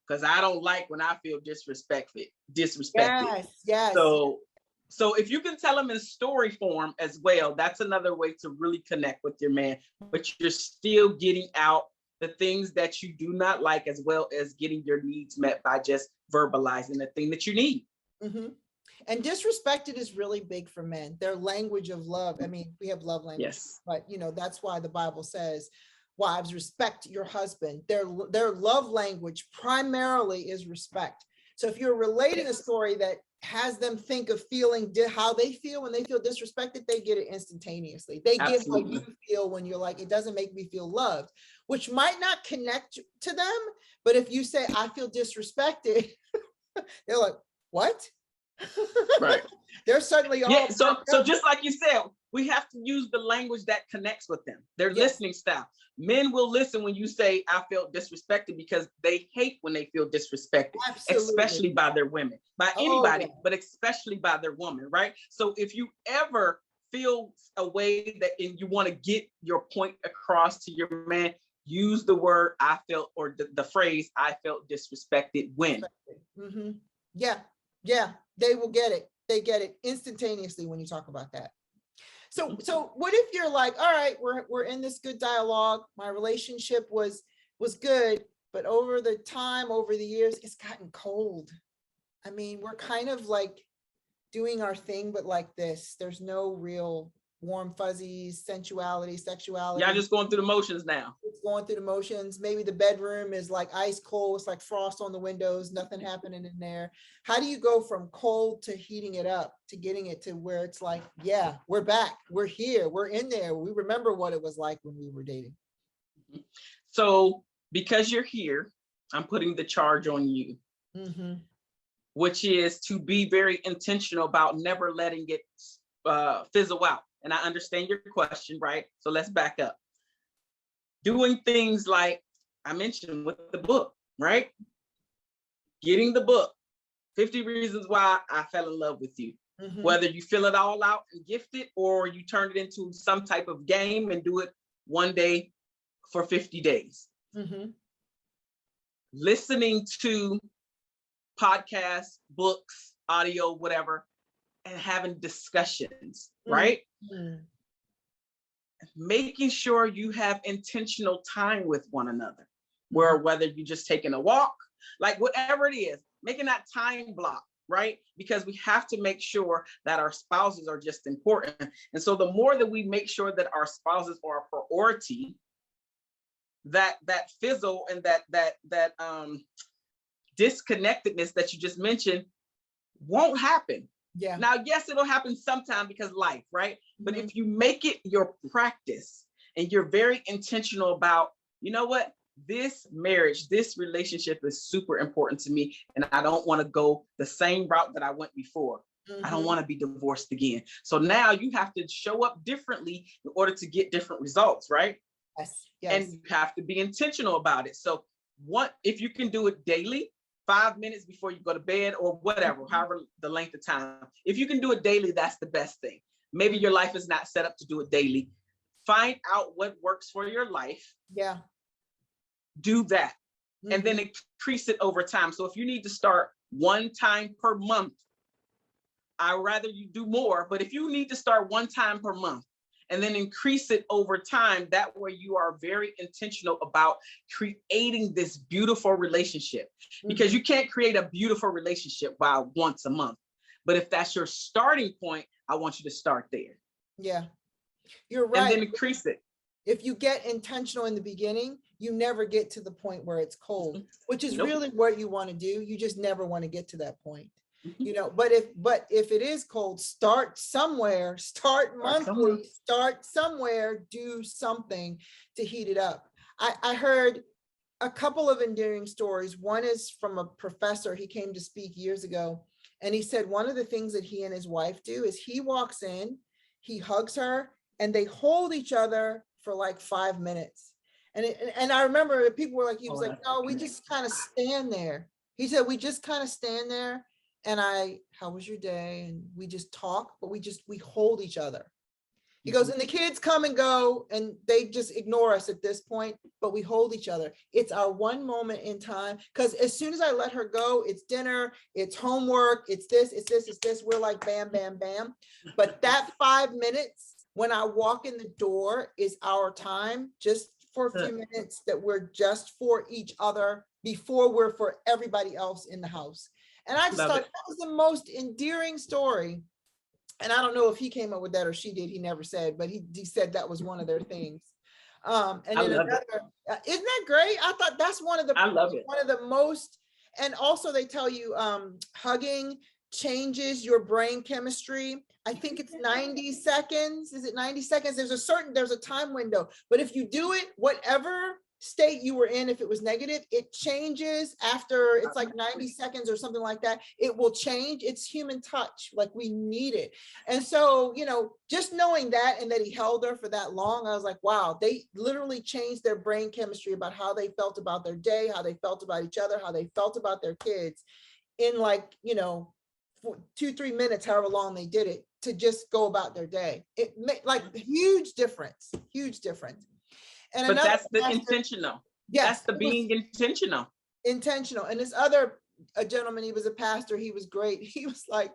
because I don't like when I feel disrespected. Yes. So if you can tell him in story form as well, that's another way to really connect with your man, but you're still getting out the things that you do not like, as well as getting your needs met by just verbalizing the thing that you need. And disrespected is really big for men. Their language of love. I mean, we have love language, but you know, that's why the Bible says, wives, respect your husband. Their love language primarily is respect. So if you're relating a story that has them think of feeling how they feel when they feel disrespected, they get it instantaneously. They get how you feel when you're like, it doesn't make me feel loved, which might not connect to them. But if you say, I feel disrespected, they're like, what? Right. They're certainly all. Yeah, so just like you said, we have to use the language that connects with them. Their listening style. Men will listen when you say, I felt disrespected, because they hate when they feel disrespected, especially by their women, by anybody, but especially by their woman, right? So if you ever feel a way that you want to get your point across to your man, use the word I felt, or the phrase I felt disrespected when. Mm-hmm. Yeah, they will get it. They get it instantaneously when you talk about that. So what if you're like, all right, we're in this good dialogue. My relationship was good, but over the years, it's gotten cold. I mean, we're kind of like doing our thing, but like this, there's no real warm fuzzies, sensuality, sexuality. Y'all just going through the motions now. It's going through the motions. Maybe the bedroom is like ice cold. It's like frost on the windows, nothing happening in there. How do you go from cold to heating it up, to getting it to where it's like, yeah, we're back, we're here, we're in there. We remember what it was like when we were dating. So because you're here, I'm putting the charge on you, which is to be very intentional about never letting it fizzle out. And I understand your question, right? So let's back up. Doing things like I mentioned with the book, right? Getting the book, 50 Reasons Why I Fell in Love with You. Whether you fill it all out and gift it, or you turn it into some type of game and do it one day for 50 days. Listening to podcasts, books, audio, whatever, and having discussions, right? Making sure you have intentional time with one another, where whether you're just taking a walk, like whatever it is, making that time block, right? Because we have to make sure that our spouses are just important. And so the more that we make sure that our spouses are a priority, that fizzle and that disconnectedness that you just mentioned won't happen. Yeah. Now, yes, it'll happen sometime because life, right? But if you make it your practice and you're very intentional about, you know what, this marriage, this relationship is super important to me, and I don't want to go the same route that I went before. I don't want to be divorced again. So now you have to show up differently in order to get different results, right? Yes. And you have to be intentional about it. So what if you can do it daily, 5 minutes before you go to bed, or whatever, however the length of time. If you can do it daily, that's the best thing. Maybe your life is not set up to do it daily. Find out what works for your life. Yeah. Do that. And then increase it over time. So if you need to start one time per month, I'd rather you do more. But if you need to start one time per month and then increase it over time, that way you are very intentional about creating this beautiful relationship. Because you can't create a beautiful relationship by once a month. But if that's your starting point, I want you to start there. Yeah, you're right. And then increase it. If you get intentional in the beginning, you never get to the point where it's cold, which is really what you want to do. You just never want to get to that point. You know, but if it is cold, start somewhere, start monthly, start somewhere, do something to heat it up. I heard a couple of endearing stories. One is from a professor. He came to speak years ago, and he said one of the things that he and his wife do is he walks in, he hugs her, and they hold each other for like 5 minutes. And I remember people were like, he was like, no, we just kind of stand there. He said, we just kind of stand there. And how was your day? And we just talk, but we hold each other. He goes, and the kids come and go and they just ignore us at this point, but we hold each other. It's our one moment in time. Because as soon as I let her go, it's dinner, it's homework, it's this. We're like, bam, bam, bam. But that 5 minutes when I walk in the door is our time, just for a few minutes, that we're just for each other before we're for everybody else in the house. And I just thought that was the most endearing story. And I don't know if he came up with that or she did. He never said, but he said that was one of their things. And I then love another, isn't that great? I thought that's I love it. one of the most, and also they tell you hugging changes your brain chemistry. I think it's 90 seconds. Is it 90 seconds? There's a time window, but if you do it, whatever state you were in, if it was negative, it changes after, it's like 90 seconds or something like that. It will change. It's human touch. Like, we need it. And so, you know, just knowing that, and that he held her for that long, I was like, wow, they literally changed their brain chemistry about how they felt about their day, how they felt about each other, how they felt about their kids in, like, you know, 2-3 minutes, however long they did it, to just go about their day. It made like huge difference. And but another that's the pastor, intentional. yes, That's the being intentional. intentional. And this other, a gentleman, he was a pastor, he was great. He was like,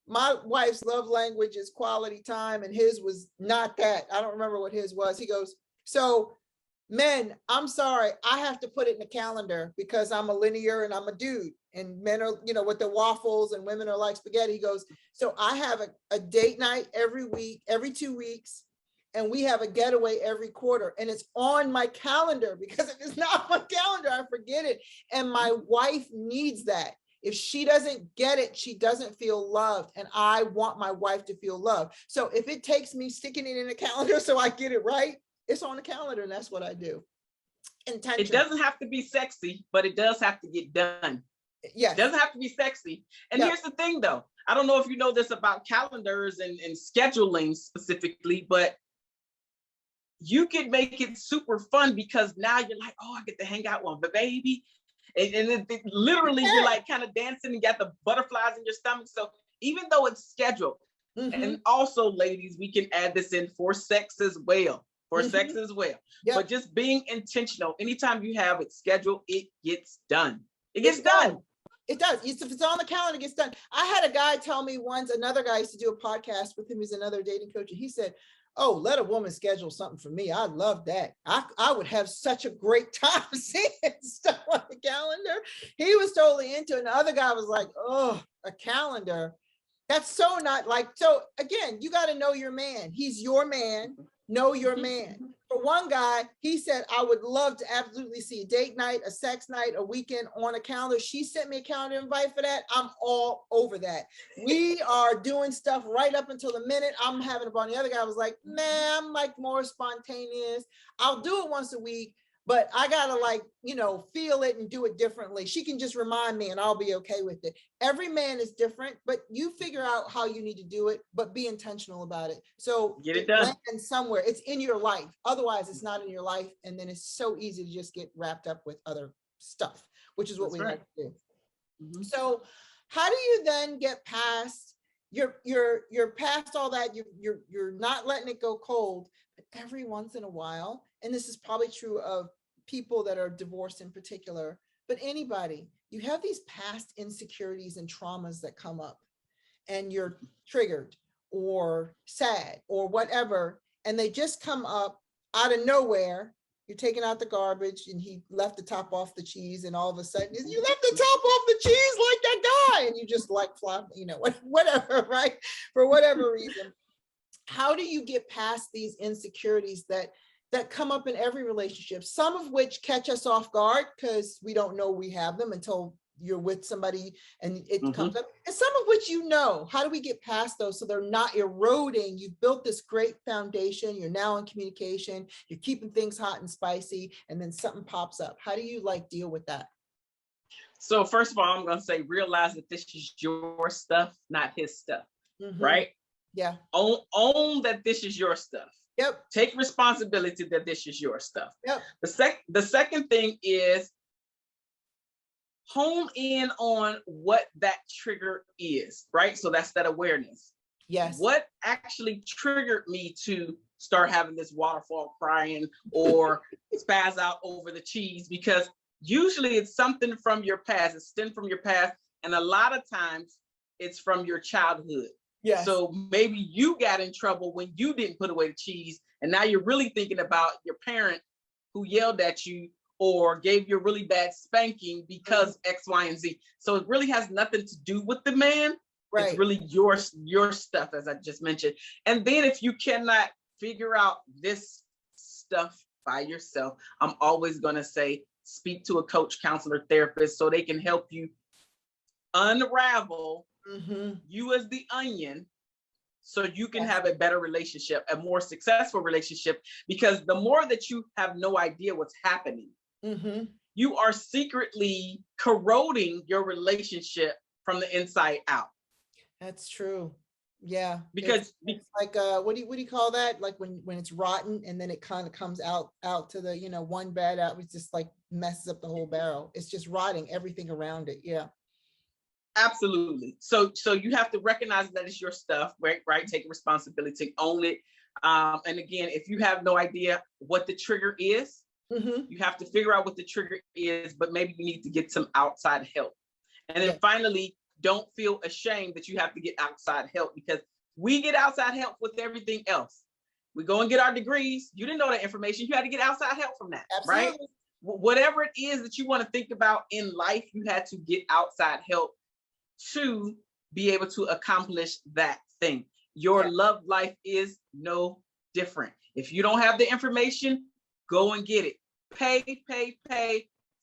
my wife's love language is quality time, and his was not that. I don't remember what his was. He goes, so men, I'm sorry, I have to put it in the calendar because I'm a linear and I'm a dude, and men are, you know, with the waffles, and women are like spaghetti. He goes, so I have a date night every week, every 2 weeks, and we have a getaway every quarter, and it's on my calendar, because if it's not on my calendar, I forget it. And my wife needs that. If she doesn't get it, she doesn't feel loved. And I want my wife to feel loved. So if it takes me sticking it in a calendar so I get it right, it's on the calendar, and that's what I do. Intention. It doesn't have to be sexy, but it does have to get done. Yes. It doesn't have to be sexy. And here's the thing though, I don't know if you know this about calendars and scheduling specifically, but you can make it super fun, because now you're like, oh, I get to hang out with the baby. And literally you're like kind of dancing and got the butterflies in your stomach. So even though it's scheduled, and also ladies, we can add this in for sex as well. Sex as well. Yep. But just being intentional, anytime you have it scheduled, it gets done. It gets done. It does. If it's on the calendar, it gets done. I had a guy tell me once, another guy used to do a podcast with him, he's another dating coach, and he said, oh, let a woman schedule something for me. I'd love that. I would have such a great time seeing stuff on the calendar. He was totally into it. And the other guy was like, oh, a calendar. That's so not like, so again, you got to know your man. He's your man. Know your man. For one guy, he said, I would love to absolutely see a date night, a sex night, a weekend on a calendar. She sent me a calendar invite for that. I'm all over that. We are doing stuff right up until the minute I'm having a ball. The other guy was like, man, I'm like more spontaneous. I'll do it once a week, but I gotta, like, you know, feel it and do it differently. She can just remind me and I'll be okay with it. Every man is different, but you figure out how you need to do it, but be intentional about it. So get it done. And somewhere it's in your life. Otherwise it's not in your life. And then it's so easy to just get wrapped up with other stuff, which is what we like to do. So how do you then get past, you're past all that, you're not letting it go cold, but every once in a while, and this is probably true of people that are divorced in particular, but anybody, you have these past insecurities and traumas that come up, and you're triggered or sad or whatever, and they just come up out of nowhere. You're taking out the garbage and he left the top off the cheese, and all of a sudden you left the top off the cheese like that guy, and you just like flop, you know, whatever, right? For whatever reason. How do you get past these insecurities that come up in every relationship, some of which catch us off guard because we don't know we have them until you're with somebody and it comes up, and some of which, you know, how do we get past those so they're not eroding? You've built this great foundation, you're now in communication, you're keeping things hot and spicy, and then something pops up. How do you like deal with that? So first of all, I'm going to say, realize that this is your stuff, not his stuff, right? Yeah. Own that this is your stuff. Yep. Take responsibility that this is your stuff. Yep. The second thing is hone in on what that trigger is, right? So that's that awareness. Yes. What actually triggered me to start having this waterfall crying or spaz out over the cheese? Because usually it's something from your past, it's stemmed from your past. And a lot of times it's from your childhood. Yes. So maybe you got in trouble when you didn't put away the cheese, and now you're really thinking about your parent who yelled at you or gave you a really bad spanking because X, Y, and Z. So it really has nothing to do with the man. Right. It's really your stuff, as I just mentioned. And then if you cannot figure out this stuff by yourself. I'm always going to say, speak to a coach, counselor, therapist, so they can help you unravel you as the onion, so you can have a better relationship, a more successful relationship, because the more that you have no idea what's happening, you are secretly corroding your relationship from the inside out. That's true. Yeah. Because it's like what do you call that? Like when it's rotten and then it kind of comes out to the, you know, one bed out, it's just like messes up the whole barrel. It's just rotting everything around it. Yeah. Absolutely. So you have to recognize that it's your stuff, right? Take responsibility, own it. And again, if you have no idea what the trigger is, you have to figure out what the trigger is, but maybe you need to get some outside help. And then finally, don't feel ashamed that you have to get outside help, because we get outside help with everything else. We go and get our degrees. You didn't know that information. You had to get outside help from that, right? Whatever it is that you want to think about in life, you had to get outside help to be able to accomplish that thing. Your love life is no different. If you don't have the information, go and get it. Pay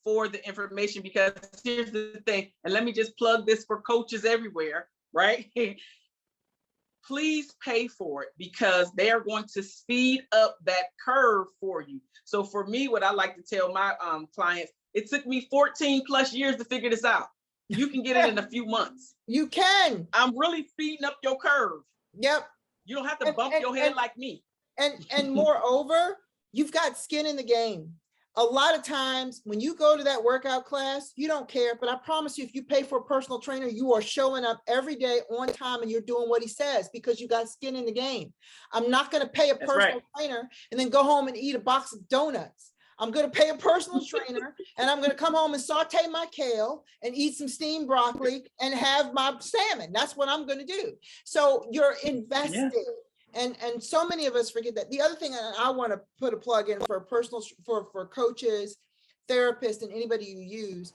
for the information, because here's the thing, and let me just plug this for coaches everywhere, right? Please pay for it, because they are going to speed up that curve for you. So for me, what I like to tell my clients, it took me 14 plus years to figure this out. You can get it in a few months. You can. I'm really speeding up your curve. Yep. You don't have to bump your head like me. And moreover, you've got skin in the game. A lot of times when you go to that workout class, you don't care, but I promise you, if you pay for a personal trainer, you are showing up every day on time and you're doing what he says, because you got skin in the game. I'm not going to pay a personal trainer and then go home and eat a box of donuts. I'm going to pay a personal trainer and I'm going to come home and saute my kale and eat some steamed broccoli and have my salmon. That's what I'm going to do. So you're invested. And so many of us forget that. The other thing, and I want to put a plug in for for coaches, therapists, and anybody you use,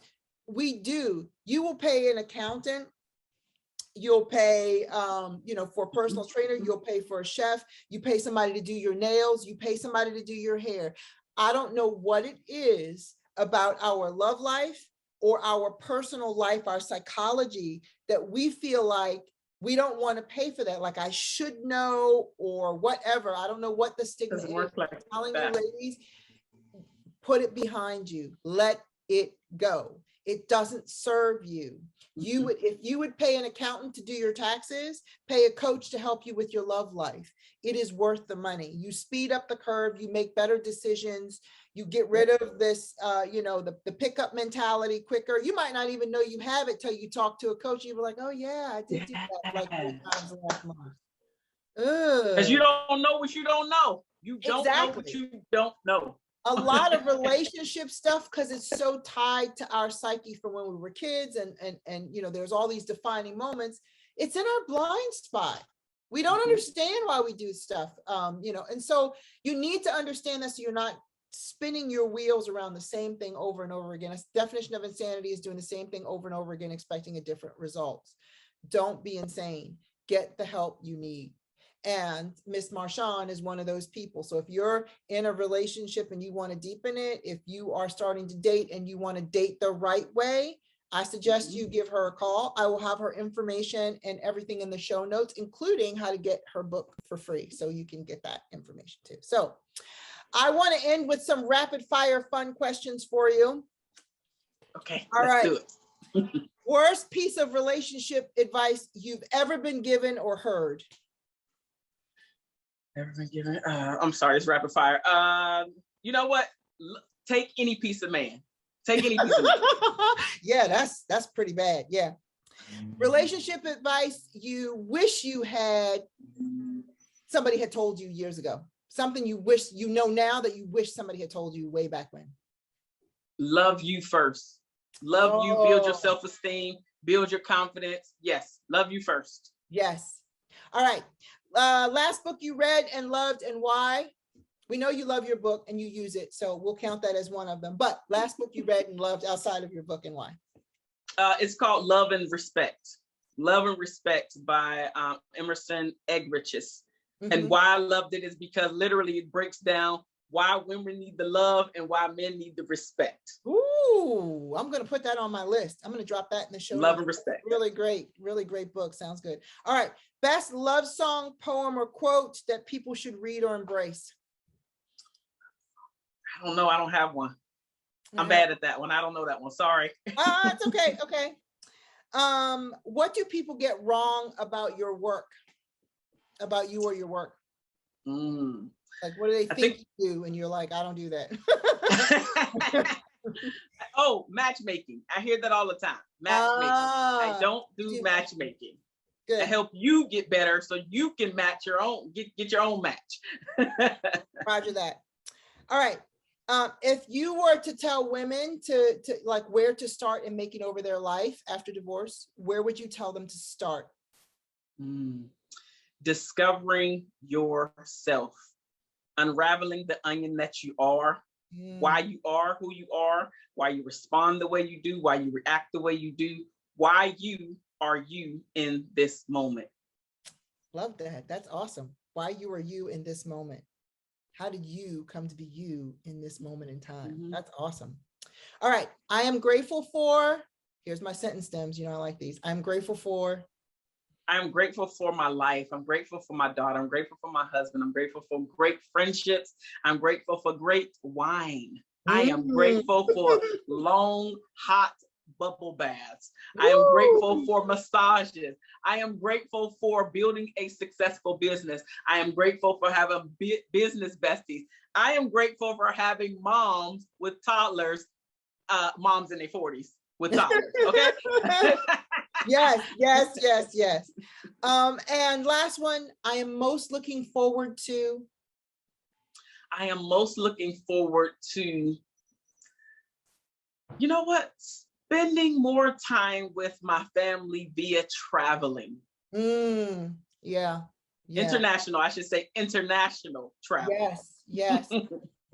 you will pay an accountant, you'll pay, for a personal trainer, you'll pay for a chef, you pay somebody to do your nails, you pay somebody to do your hair. I don't know what it is about our love life or our personal life, our psychology, that we feel like we don't want to pay for that. Like I should know, or whatever. I don't know what the stigma is. Telling you, ladies, put it behind you. Let it go. It doesn't serve you. If you would pay an accountant to do your taxes, pay a coach to help you with your love life. It is worth the money. You speed up the curve. You make better decisions. You get rid of this, the pickup mentality quicker. You might not even know you have it till you talk to a coach. You were like, oh yeah, I did do that like 3 times last month. Because you don't know what you don't know. You don't know what you don't know. A lot of relationship stuff, because it's so tied to our psyche from when we were kids, and there's all these defining moments. It's in our blind spot. We don't understand why we do stuff, and so you need to understand this, so you're not spinning your wheels around the same thing over and over again. A definition of insanity is doing the same thing over and over again, expecting a different results. Don't be insane. Get the help you need. And Miss Marshaun is one of those people. So if you're in a relationship and you want to deepen it, if you are starting to date and you want to date the right way, I suggest you give her a call. I will have her information and everything in the show notes, including how to get her book for free. So you can get that information too. So I want to end with some rapid fire fun questions for you. Okay. All right. Do it. Worst piece of relationship advice you've ever been given or heard? Ever been given? I'm sorry, it's rapid fire. You know what? Take any piece of man. Take any piece of man. Yeah, that's pretty bad. Yeah. Relationship advice you wish you had, somebody had told you years ago. Something you wish you know now that you wish somebody had told you way back when. Love you first. Love you, build your self-esteem, build your confidence. Yes, love you first. Yes. All right. Last book you read and loved, and why? We know you love your book and you use it, so we'll count that as one of them. But last book you read and loved outside of your book, and why? It's called Love and Respect. Love and Respect by Emerson Eggrichs. And why I loved it is because literally it breaks down why women need the love and why men need the respect. Ooh, I'm going to put that on my list. I'm going to drop that in the show. Love notes. and respect. Really great book. Sounds good. All right. Best love song, poem, or quote that people should read or embrace. I don't know. I don't have one. I'm bad at that one. I don't know that one. Sorry. It's okay. Okay. What do people get wrong about your work? About you or your work? Like, what do they think you do? And you're like, I don't do that. Oh, matchmaking. I hear that all the time. Matchmaking. I don't do matchmaking. Good. I help you get better so you can match your own, get your own match. Roger that. All right. If you were to tell women to like where to start in making over their life after divorce, where would you tell them to start? Discovering yourself, unraveling the onion that you are, why you are who you are, why you respond the way you do, why you react the way you do, why you are you in this moment. Love that. That's awesome. Why you are you in this moment. How did you come to be you in this moment in time? That's awesome. All right. I am grateful for, here's my sentence stems. You know, I like these. I'm grateful for. I'm grateful for my life. I'm grateful for my daughter. I'm grateful for my husband. I'm grateful for great friendships. I'm grateful for great wine. I am grateful for long, hot bubble baths. I am grateful for massages. I am grateful for building a successful business. I am grateful for having business besties. I am grateful for having moms with toddlers, moms in their 40s with toddlers, okay? Yes. And last one, I am most looking forward to. I am most looking forward to, you know what? Spending more time with my family via traveling. Yeah. International, I should say international travel. Yes.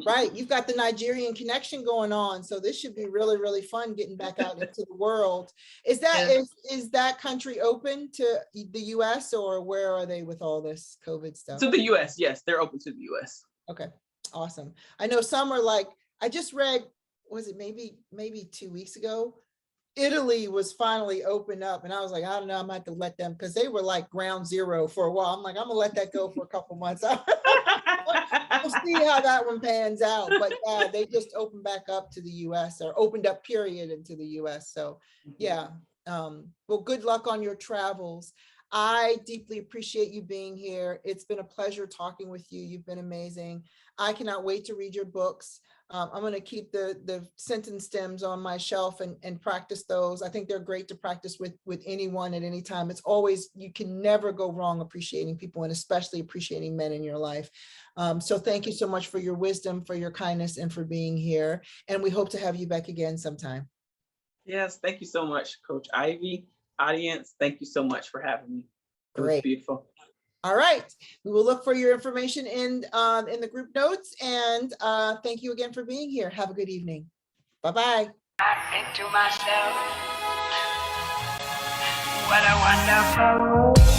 Right. You've got the Nigerian connection going on. So this should be really, really fun getting back out into the world. Is that country open to the US, or where are they with all this COVID stuff? To the US, yes, they're open to the US. Okay, awesome. I know some are like, I just read, was it maybe 2 weeks ago? Italy was finally opened up, and I was like, I don't know, I might have to let them, because they were like ground zero for a while. I'm like, I'm gonna let that go for a couple months. We'll see how that one pans out. But yeah, they just opened back up to the US, or opened up period into the US. So yeah, well, good luck on your travels. I deeply appreciate you being here. It's been a pleasure talking with you. You've been amazing. I cannot wait to read your books. I'm going to keep the sentence stems on my shelf and practice those. I think they're great to practice with anyone at any time. It's always, you can never go wrong appreciating people, and especially appreciating men in your life. So thank you so much for your wisdom, for your kindness, and for being here. And we hope to have you back again sometime. Yes, thank you so much, Coach Ivy. Audience, thank you so much for having me. It was beautiful. All right, we will look for your information in the group notes, and thank you again for being here. Have a good evening. Bye-bye. Into myself. What a wonderful world.